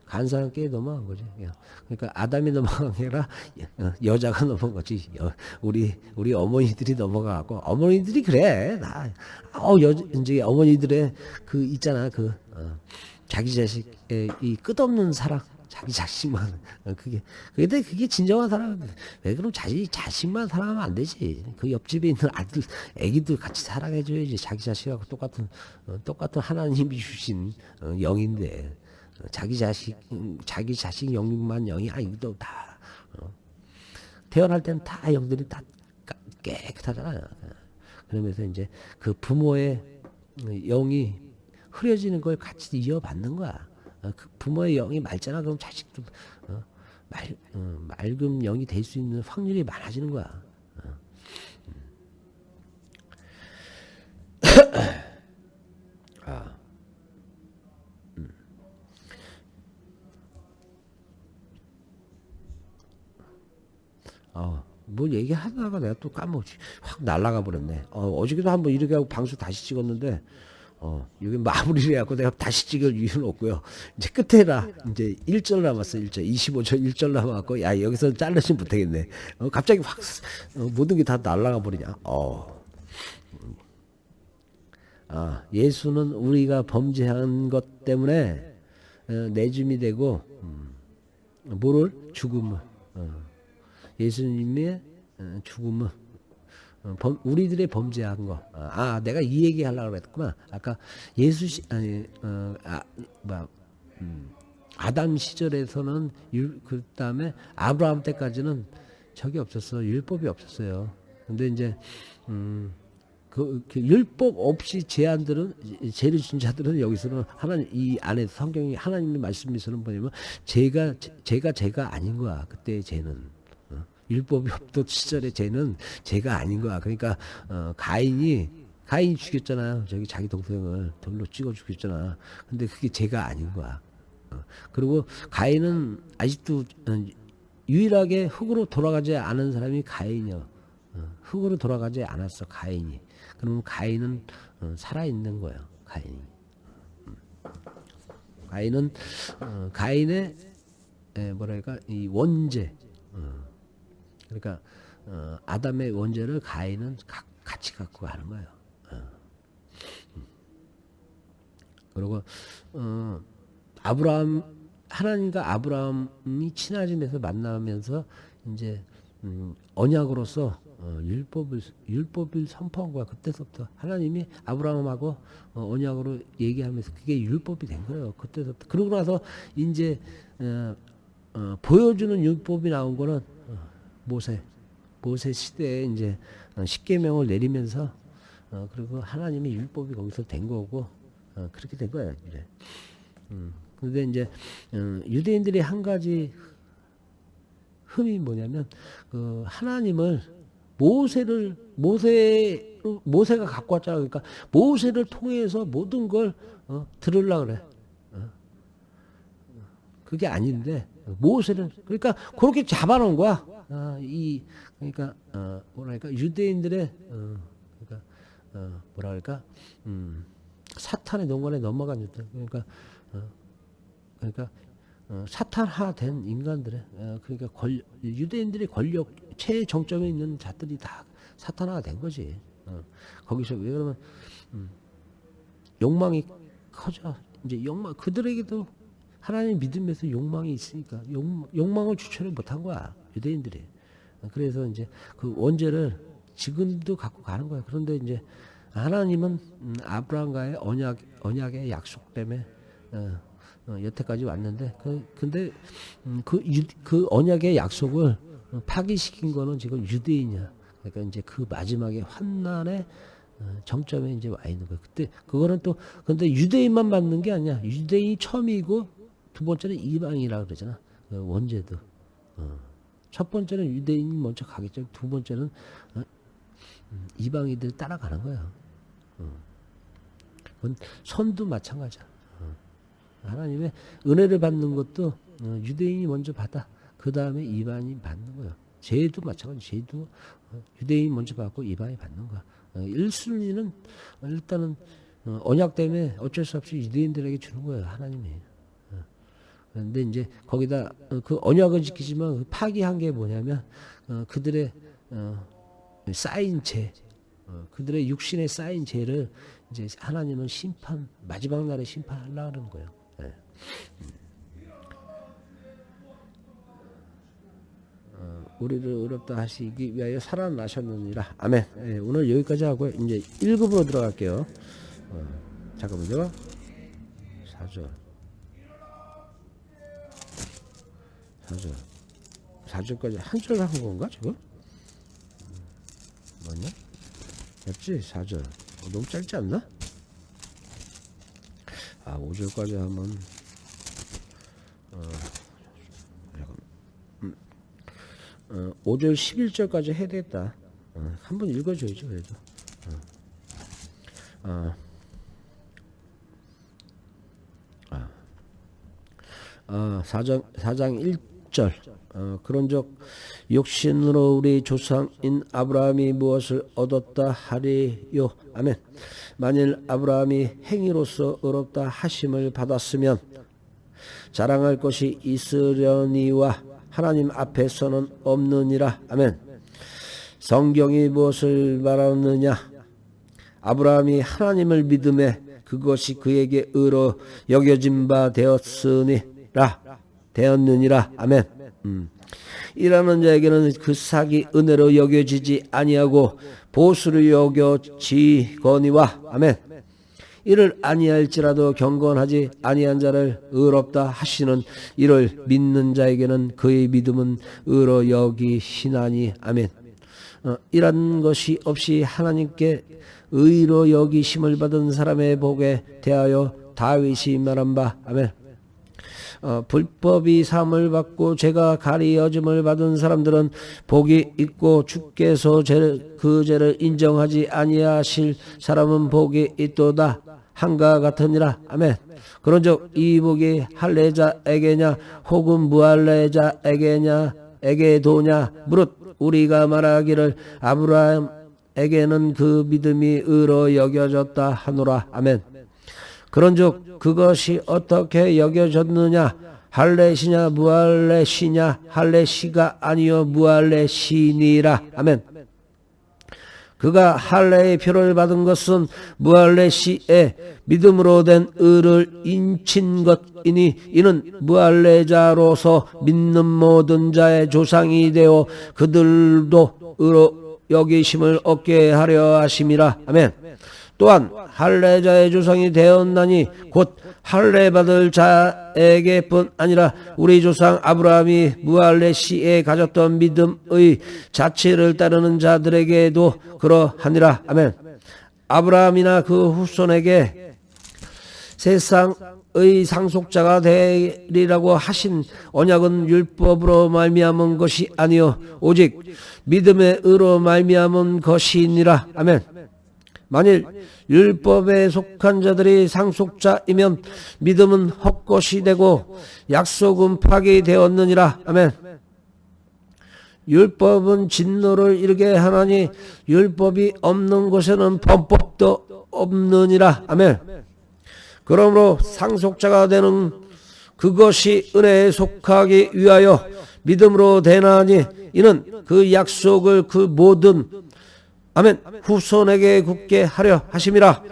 간사한 꾀에 넘어간 거지. 그러니까 아담이 넘어간 게 아니라 여자가 넘어간 거지. 우리 어머니들이 넘어가고 어머니들이 그래. 이제 어머니들의 그 있잖아. 자기 자식의 이 끝없는 사랑. 자기 자식만 그게 진정한 사랑. 왜 그럼 자식만 사랑하면 안 되지. 그 옆집에 있는 애기들 같이 사랑해줘야지. 자기 자식하고 똑같은 하나님이 주신 영인데 자기 자식 영만 영이 아니고 다 태어날 때는 다 영들이 다 깨끗하잖아요. 그러면서 이제 그 부모의 영이 흐려지는 걸 같이 이어받는 거야. 그 부모의 영이 맑잖아. 그럼 자식도 맑은 영이 될 수 있는 확률이 많아지는 거야. 뭘 얘기하다가 내가 또 까먹지. 확 날아가 버렸네. 어저께도 한번 이렇게 하고 방송 다시 찍었는데 여기 마무리를 해갖고 내가 다시 찍을 이유는 없고요. 이제 끝에라 이제 1절 남았어. 1절 25절 1절 남았고 야 여기서 잘르시면 못하겠네. 갑자기 확 모든 게 다 날아가 버리냐. 예수는 우리가 범죄한 것 때문에 내줌이 되고 뭐를 죽음을 예수님의 죽음을 우리들의 범죄한 거. 내가 이 얘기 하려고 했구나. 아까 아담 시절에서는 그 다음에 아브라함 때까지는 적이 없었어. 율법이 없었어요. 근데 이제 그 율법 없이 죄를 진 자들은 여기서는 하나님 이 안에 성경이 하나님의 말씀에서는 뭐냐면 죄가 아닌 거야. 그때 죄는 율법이 없던 시절의 죄는 죄가 아닌 거야. 그러니까 가인이 죽였잖아요. 저기 자기 동생을 돌로 찍어 죽였잖아. 근데 그게 죄가 아닌 거야. 그리고 가인은 아직도 유일하게 흙으로 돌아가지 않은 사람이 가인이야. 흙으로 돌아가지 않았어 가인이. 그러면 가인은 살아있는 거예요. 가인은 가인의 뭐랄까 이 원죄. 그러니까 아담의 원죄를 가인은 같이 갖고 가는 거예요. 그리고 하나님과 아브라함이 친해지면서 만나면서 이제 언약으로서 율법을 선포한 거야. 그때서부터 하나님이 아브라함하고 언약으로 얘기하면서 그게 율법이 된 거예요. 그때서부터. 그러고 나서 이제 보여주는 율법이 나온 거는 모세 시대에 이제 십계명을 내리면서 그리고 하나님의 율법이 거기서 된 거고 그렇게 된 거예요. 이제. 그런데 이제 유대인들이 한 가지 흠이 뭐냐면 하나님을 모세가 갖고 왔잖아. 그러니까 모세를 통해서 모든 걸 들으려고 그래. 그게 아닌데 모세를 그러니까 그렇게 잡아놓은 거야. 그러니까 뭐랄까 유대인들의 그러니까 뭐랄까 사탄의 농간에 넘어간 유대. 그러니까 사탄화된 인간들의 그러니까 유대인들의 권력 최정점에 있는 자들이 다 사탄화가 된 거지. 거기서 왜 그러면 욕망이 커져. 이제 그들에게도 하나님 믿음에서 욕망이 있으니까 욕망을 주체를 못한 거야 유대인들이. 그래서 이제 그 원죄를 지금도 갖고 가는 거야. 그런데 이제 하나님은 아브라함과의 언약의 약속 때문에 여태까지 왔는데 근데 그 언약의 약속을 파기시킨 거는 지금 유대인이야. 그러니까 이제 그 마지막에 환난의 정점에 이제 와 있는 거야. 그때 그거는 또 근데 유대인만 받는 게 아니야. 유대인이 처음이고 두 번째는 이방이라 그러잖아. 원죄도. 첫 번째는 유대인이 먼저 가겠죠. 두 번째는 이방인들 따라가는 거야. 그건 선도 마찬가지야. 하나님의 은혜를 받는 것도 유대인이 먼저 받아. 그 다음에 이방인이 받는 거야. 죄도 마찬가지. 죄도 유대인이 먼저 받고 이방인이 받는 거야. 1순위는 일단은 언약 때문에 어쩔 수 없이 유대인들에게 주는 거예요. 하나님이. 그런데 이제 거기다 그 언약은 지키지만 그 파기한 게 뭐냐면 그들의 쌓인 죄, 그들의 육신에 쌓인 죄를 이제 하나님은 마지막 날에 심판하려고 하는 거예요. 네. 우리를 의롭다 하시기 위하여 살아나셨느니라. 아멘. 네, 오늘 여기까지 하고 이제 1급으로 들어갈게요. 잠깐만요. 4절까지 한 절 한 건가 지금? 맞냐? 맞지? 4절. 너무 짧지 않나? 5절까지 하면 5절 11절까지 해야 되겠다. 한번 읽어줘야지 그래도. 4장 1절. 그런즉 육신으로 우리 조상인 아브라함이 무엇을 얻었다 하리요. 아멘. 만일 아브라함이 행위로서 의롭다 하심을 받았으면 자랑할 것이 있으려니와 하나님 앞에서는 없느니라. 아멘. 성경이 무엇을 말하느냐? 아브라함이 하나님을 믿음에 그것이 그에게 의로 여겨진 바 되었느니라. 아멘. 일하는 자에게는 그 삭이 은혜로 여겨지지 아니하고 보수로 여겨지거니와. 아멘. 이를 아니할지라도 경건하지 아니한 자를 의롭다 하시는 이를 믿는 자에게는 그의 믿음은 의로 여기시나니. 아멘. 이런 것이 없이 하나님께 의로 여기심을 받은 사람의 복에 대하여 다윗이 말한 바 아멘. 불법이 사함을 받고 죄가 가리어짐을 받은 사람들은 복이 있고 주께서 그 죄를 인정하지 아니하실 사람은 복이 있도다 한가 같으니라 아멘. 그런즉 이 복이 할례자에게냐 혹은 무할례자에게냐 에게도냐 무릇 우리가 말하기를 아브라함에게는 그 믿음이 의로 여겨졌다 하노라 아멘. 그런즉 그것이 어떻게 여겨졌느냐 할례시냐 무할례시냐 할례시가 아니요 무할례시니라 아멘. 그가 할례의 표를 받은 것은 무할례시에 믿음으로 된 의를 인친 것이니 이는 무할례자로서 믿는 모든 자의 조상이 되어 그들도 의로 여기심을 얻게 하려 하심이라 아멘. 또한 할례자의 조상이 되었나니 곧 할례 받을 자에게뿐 아니라 우리 조상 아브라함이 무할례시에 가졌던 믿음의 자체를 따르는 자들에게도 그러하니라 아멘. 아브라함이나 그 후손에게 세상의 상속자가 되리라고 하신 언약은 율법으로 말미암은 것이 아니요 오직 믿음의 의로 말미암은 것이니라 아멘. 만일 율법에 속한 자들이 상속자이면 믿음은 헛것이 되고 약속은 파기되었느니라 아멘. 율법은 진노를 이르게 하나니 율법이 없는 곳에는 범법도 없느니라 아멘. 그러므로 상속자가 되는 그것이 은혜에 속하기 위하여 믿음으로 되나니 이는 그 약속을 그 모든 아멘 후손에게 굳게 하려 하심이라.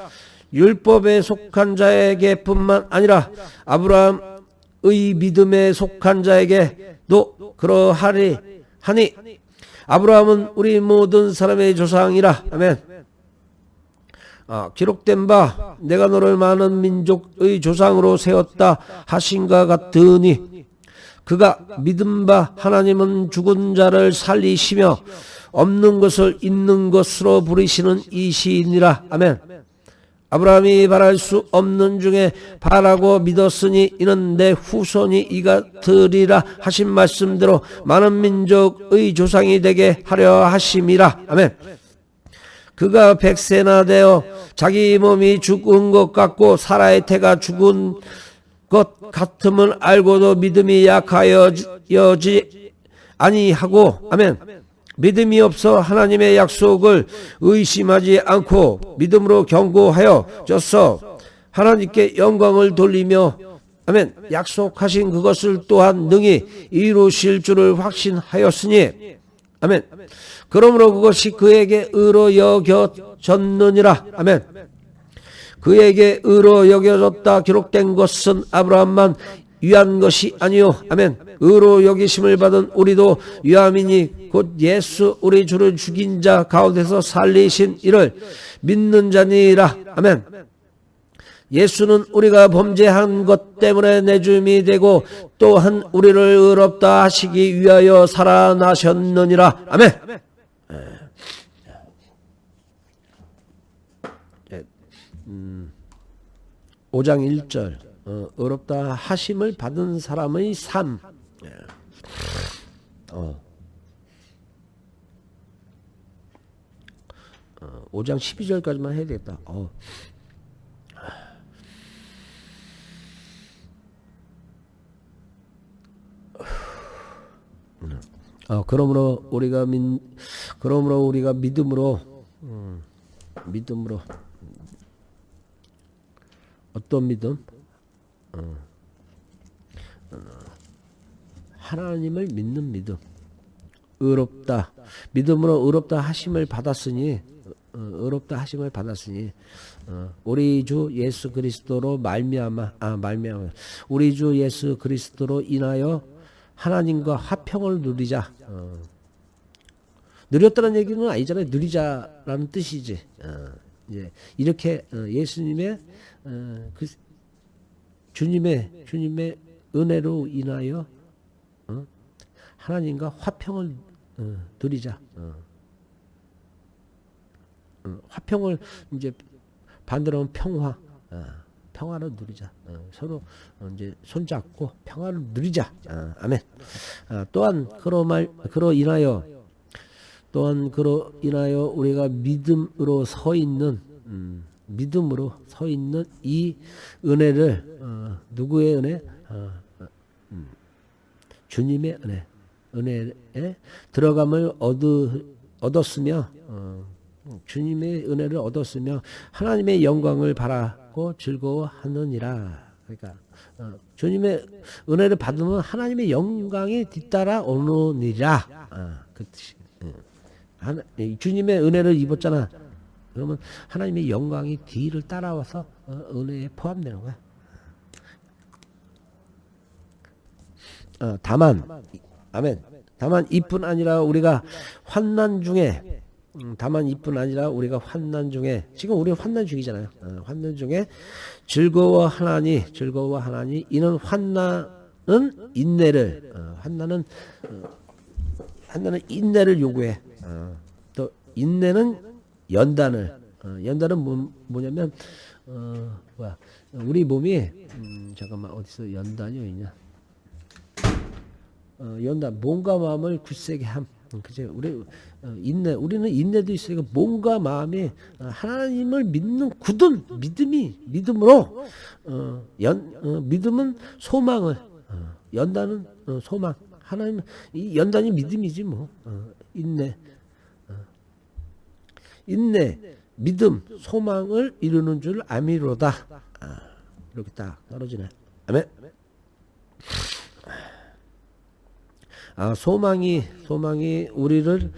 율법에 속한 자에게 뿐만 아니라 아브라함의 믿음에 속한 자에게도 그러하리 하니 아브라함은 우리 모든 사람의 조상이라 아멘. 기록된 바 내가 너를 많은 민족의 조상으로 세웠다 하신가 같으니 그가 믿은 바 하나님은 죽은 자를 살리시며 없는 것을 있는 것으로 부리시는 이시니라 아멘. 아브라함이 바랄 수 없는 중에 바라고 믿었으니 이는 내 후손이 이가 되리라 하신 말씀대로 많은 민족의 조상이 되게 하려 하심이라 아멘. 그가 100세나 되어 자기 몸이 죽은 것 같고 사라의 태가 죽은 것 같음을 알고도 믿음이 약하여지 아니하고 아멘. 믿음이 없어 하나님의 약속을 의심하지 않고 믿음으로 경고하여져서 하나님께 영광을 돌리며 아멘 약속하신 그것을 또한 능히 이루실 줄을 확신하였으니 아멘. 그러므로 그것이 그에게 의로 여겨졌느니라 아멘. 그에게 의로 여겨졌다 기록된 것은 아브라함만 위한 것이 아니요 아멘. 의로 여기심을 받은 우리도 위함이니 곧 예수 우리 주를 죽인 자 가운데서 살리신 이를 믿는 자니라 아멘. 예수는 우리가 범죄한 것 때문에 내줌이 되고 또한 우리를 의롭다 하시기 위하여 살아나셨느니라 아멘. 5장 1절 의롭다 하심을 받은 사람의 삶. 5장 12절까지만 해야 되겠다. 그러므로 우리가 믿음으로 어떤 믿음? 하나님을 믿는 믿음. 의롭다. 믿음으로 의롭다 하심을 받았으니 우리 주 예수 그리스도로 말미암아 우리 주 예수 그리스도로 인하여 하나님과 화평을 누리자. 누렸다는 얘기는 아니잖아요. 누리자라는 뜻이지. 이렇게 예수님의 그 주님의 은혜로 인하여 하나님과 화평을 누리자. 화평을 이제 반대로 하면 평화. 평화를 누리자. 서로 이제 손잡고 평화를 누리자. 아멘. 또한 그로 인하여 우리가 믿음으로 서 있는 이 은혜를 누구의 은혜? 주님의 은혜에 들어감을 얻었으며 주님의 은혜를 얻었으며 하나님의 영광을 바라고 즐거워하느니라. 그러니까 주님의 은혜를 받으면 하나님의 영광이 뒤따라 오느니라. 그 뜻이. 주님의 은혜를 입었잖아. 그러면 하나님의 영광이 뒤를 따라와서 은혜에 포함되는 거야. 다만 이뿐 아니라 우리가 환난 중에 지금 우리 환난 중이잖아요. 환난 중에 즐거워하나니 이는 환난은 인내를 요구해. 또 인내는 연단은 뭐냐면 우리 몸이 잠깐만 어디서 연단이 있냐? 연단 몸과 마음을 굳세게 함. 그죠? 우리는 인내도 있으니까 몸과 마음이 하나님을 믿는 굳은 믿음으로 믿음은 소망을 연단은 소망. 하나님 이 연단이 믿음이지 뭐. 인내, 믿음, 소망을 이루는 줄 아미로다. 이렇게 딱 떨어지네. 아멘. 소망이 우리를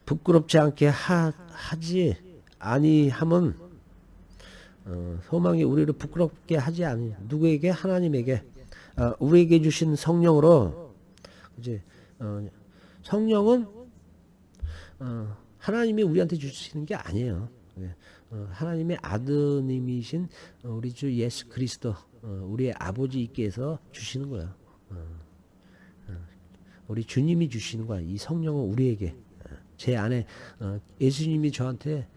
부끄럽지 않게 하지 아니함은 소망이 우리를 부끄럽게 하지 아니. 누구에게? 하나님에게. 우리에게 주신 성령으로 이제 성령은 하나님이 우리한테 주시는 게 아니에요. 하나님의 아드님이신 우리 주 예수 그리스도 우리의 아버지께서 주시는 거예요. 우리 주님이 주시는 거야. 이 성령은 우리에게 제 안에 예수님이 저한테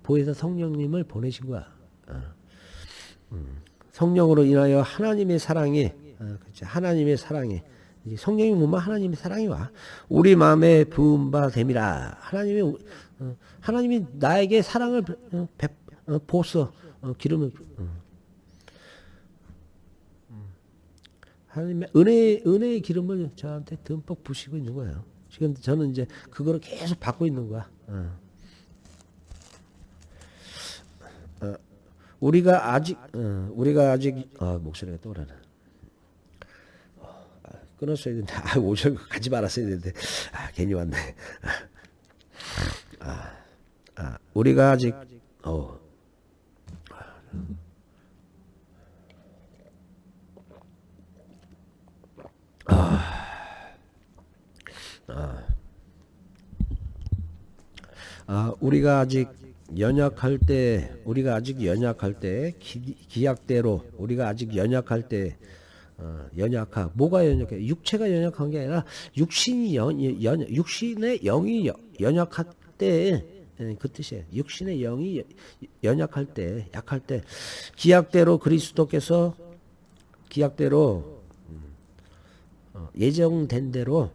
보혜사 성령님을 보내신 거야. 성령으로 인하여 하나님의 사랑이 이제 성령이 오면 하나님의 사랑이 와. 우리 마음에 부은 바 됨이라. 하나님이 나에게 사랑을 부었어. 기름을 하나님의 은혜의 기름을 저한테 듬뿍 부시고 있는 거예요. 지금 저는 이제 그거를 계속 받고 있는 거야. 우리가 아직 목소리가 또 그러네. 끊었어야 되는데 오늘 가지 말았어야 되는데 괜히 왔네. 우리가 아직 우리가 아직 연약할 때 기약대로 우리가 아직 연약할 때 뭐가 연약해? 육체가 연약한 게 아니라 육신의 영이 연약할 때 그 뜻이에요. 육신의 영이 연약할 때, 약할 때 기약대로 예정된 대로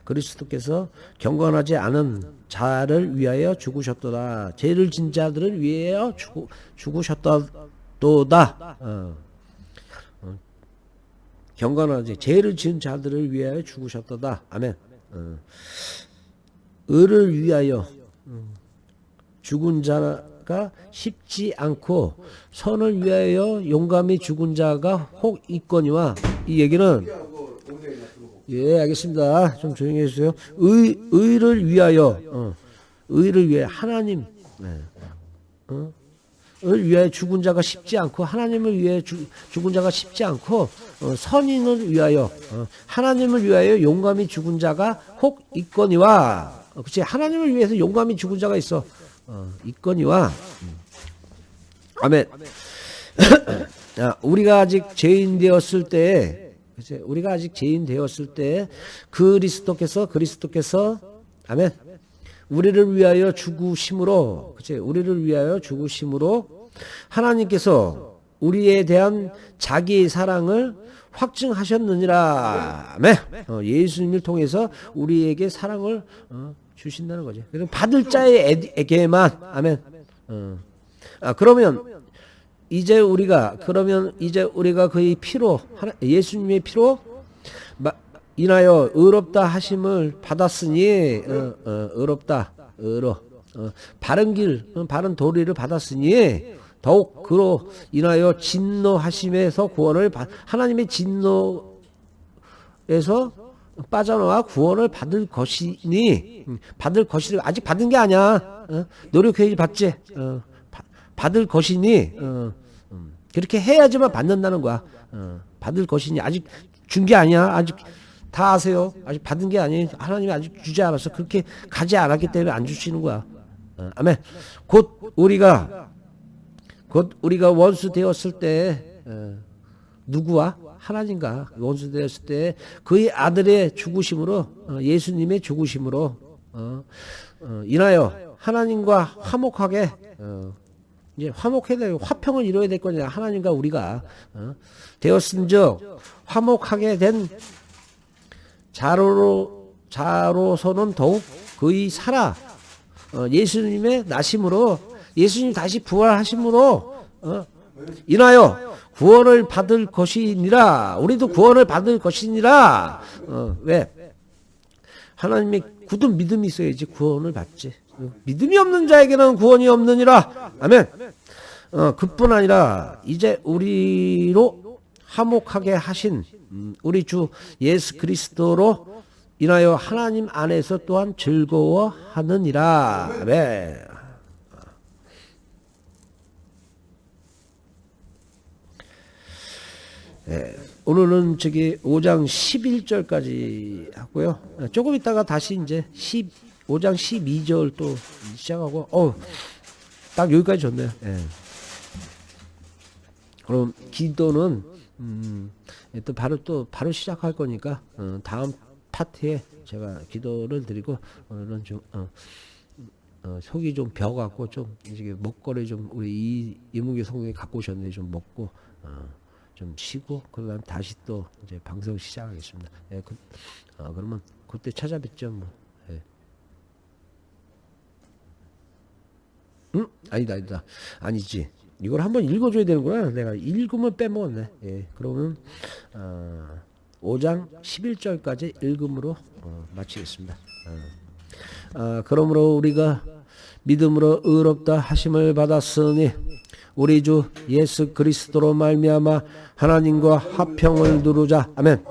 그리스도께서 경건하지 않은 자를 위하여 죽으셨도다. 죄를 진 자들을 위하여 죽으셨도다. 경건하지 죄를 지은 자들을 위하여 죽으셨도다. 아멘. 의를 위하여 죽은 자가 쉽지 않고 선을 위하여 용감히 죽은 자가 혹 있거니와. 이 얘기는 예, 알겠습니다. 좀 조용히 해주세요. 의를 위하여 하나님 을 위하여 죽은 자가 쉽지 않고 하나님을 위하여 죽은 자가 쉽지 않고 선인을 위하여 하나님을 위하여 용감히 죽은 자가 혹 있거니와. 그치, 하나님을 위해서 용감히 죽은 자가 있어. 있거니와. 아멘. 우리가 아직 죄인 되었을 때 그리스도께서 아멘. 우리를 위하여 죽으심으로, 그치? 우리를 위하여 죽으심으로 하나님께서 우리에 대한 자기의 사랑을 확증하셨느니라. 아멘. 예수님을 통해서 우리에게 사랑을 주신다는 거죠. 그래서 받을 자에게만. 아멘. 그러면 이제 우리가 그의 피로, 예수님의 피로 인하여 의롭다 하심을 받았으니, 바른 길, 바른 도리를 받았으니, 더욱 그로 인하여 진노하심에서 하나님의 진노에서 빠져나와 구원을 받을 것이니, 아직 받은 게 아니야. 노력해야지 받지. 받을 것이니, 그렇게 해야지만 받는다는 거야. 받을 것이니, 아직 준 게 아니야. 아직 다 아세요. 아직 받은 게 아니에요. 하나님이 아직 주지 않았어. 그렇게 가지 않았기 때문에 안 주시는 거야. 아멘. 곧 우리가 원수 되었을 때, 누구와? 하나님과 원수 되었을 때 그의 아들의 죽으심으로, 예수님의 죽으심으로 인하여 하나님과 화목하게, 이제 화목해야 되고 화평을 이루어야 될 거냐. 하나님과 우리가 되었은즉 화목하게 된 자로서는 더욱 그의 예수님의 나심으로, 예수님 다시 부활하심으로 인하여 구원을 받을 것이니라. 우리도 구원을 받을 것이니라. 왜? 하나님의 굳은 믿음이 있어야지 구원을 받지. 믿음이 없는 자에게는 구원이 없느니라. 아멘. 그뿐 아니라 이제 우리로 화목하게 하신 우리 주 예수 그리스도로 인하여 하나님 안에서 또한 즐거워하느니라. 아멘. 오늘은 5장 11절까지 하고요. 조금 있다가 다시 이제 5장 12절 또 시작하고, 딱 여기까지 좋네요. 그럼 기도는 또 바로 시작할 거니까 다음 파트에 제가 기도를 드리고, 오늘은 좀 속이 좀 벼갖고 좀 이제 먹거리 좀 우리 이문규 성령이 갖고 오셨는데 좀 먹고 좀 쉬고 그다음 다시 또 이제 방송 시작하겠습니다. 그러면 그때 찾아뵙죠 뭐. 아니다. 아니지. 이걸 한번 읽어줘야 되는구나. 내가 읽으면 빼먹었네. 그러면 5장 11절까지 읽음으로 마치겠습니다. 그러므로 우리가 믿음으로 의롭다 하심을 받았으니 우리 주 예수 그리스도로 말미암아 하나님과 화평을 누르자. 아멘.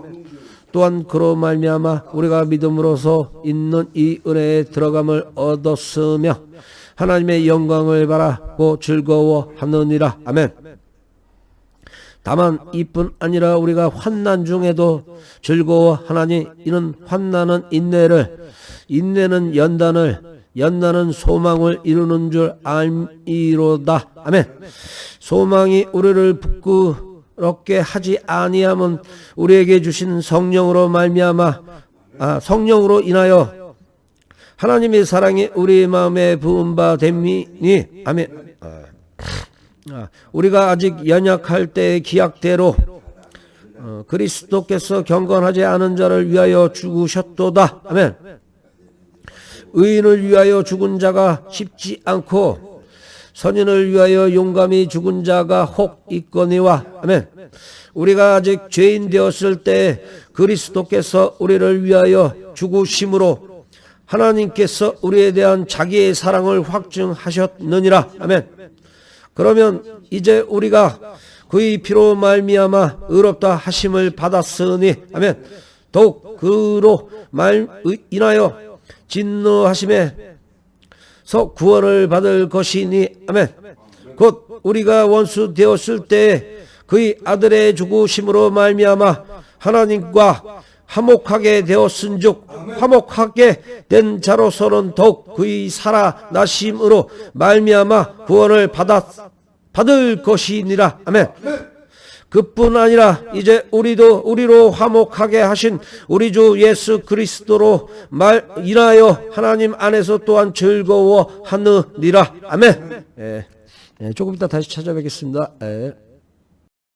또한 그로 말미암아 우리가 믿음으로서 있는 이 은혜에 들어감을 얻었으며 하나님의 영광을 바라고 즐거워하느니라. 아멘. 다만 이뿐 아니라 우리가 환난 중에도 즐거워하나니 이는 환난은 인내를, 인내는 연단은 소망을 이루는 줄 알미로다. 아멘. 소망이 우리를 부끄럽게 하지 아니함은 우리에게 주신 성령으로 말미암아 성령으로 인하여 하나님의 사랑이 우리 마음에 부은 바 됨이니. 아멘. 우리가 아직 연약할 때의 기약대로 그리스도께서 경건하지 않은 자를 위하여 죽으셨도다. 아멘. 의인을 위하여 죽은 자가 쉽지 않고 선인을 위하여 용감히 죽은 자가 혹 있거니와. 아멘. 우리가 아직 죄인 되었을 때 그리스도께서 우리를 위하여 죽으심으로 하나님께서 우리에 대한 자기의 사랑을 확증하셨느니라. 아멘. 그러면 이제 우리가 그의 피로 말미암아 의롭다 하심을 받았으니. 아멘. 더욱 그로 인하여 진노하심에서 구원을 받을 것이니. 아멘. 곧 우리가 원수 되었을 때 그의 아들의 죽으심으로 말미암아 하나님과 화목하게 되었은즉 화목하게 된 자로서는 더욱 그의 살아나심으로 말미암아 구원을 받을 것이니라. 아멘. 그뿐 아니라 이제 우리로 화목하게 하신 우리 주 예수 그리스도로 인하여 하나님 안에서 또한 즐거워하느니라. 아멘. 조금 이따 다시 찾아뵙겠습니다.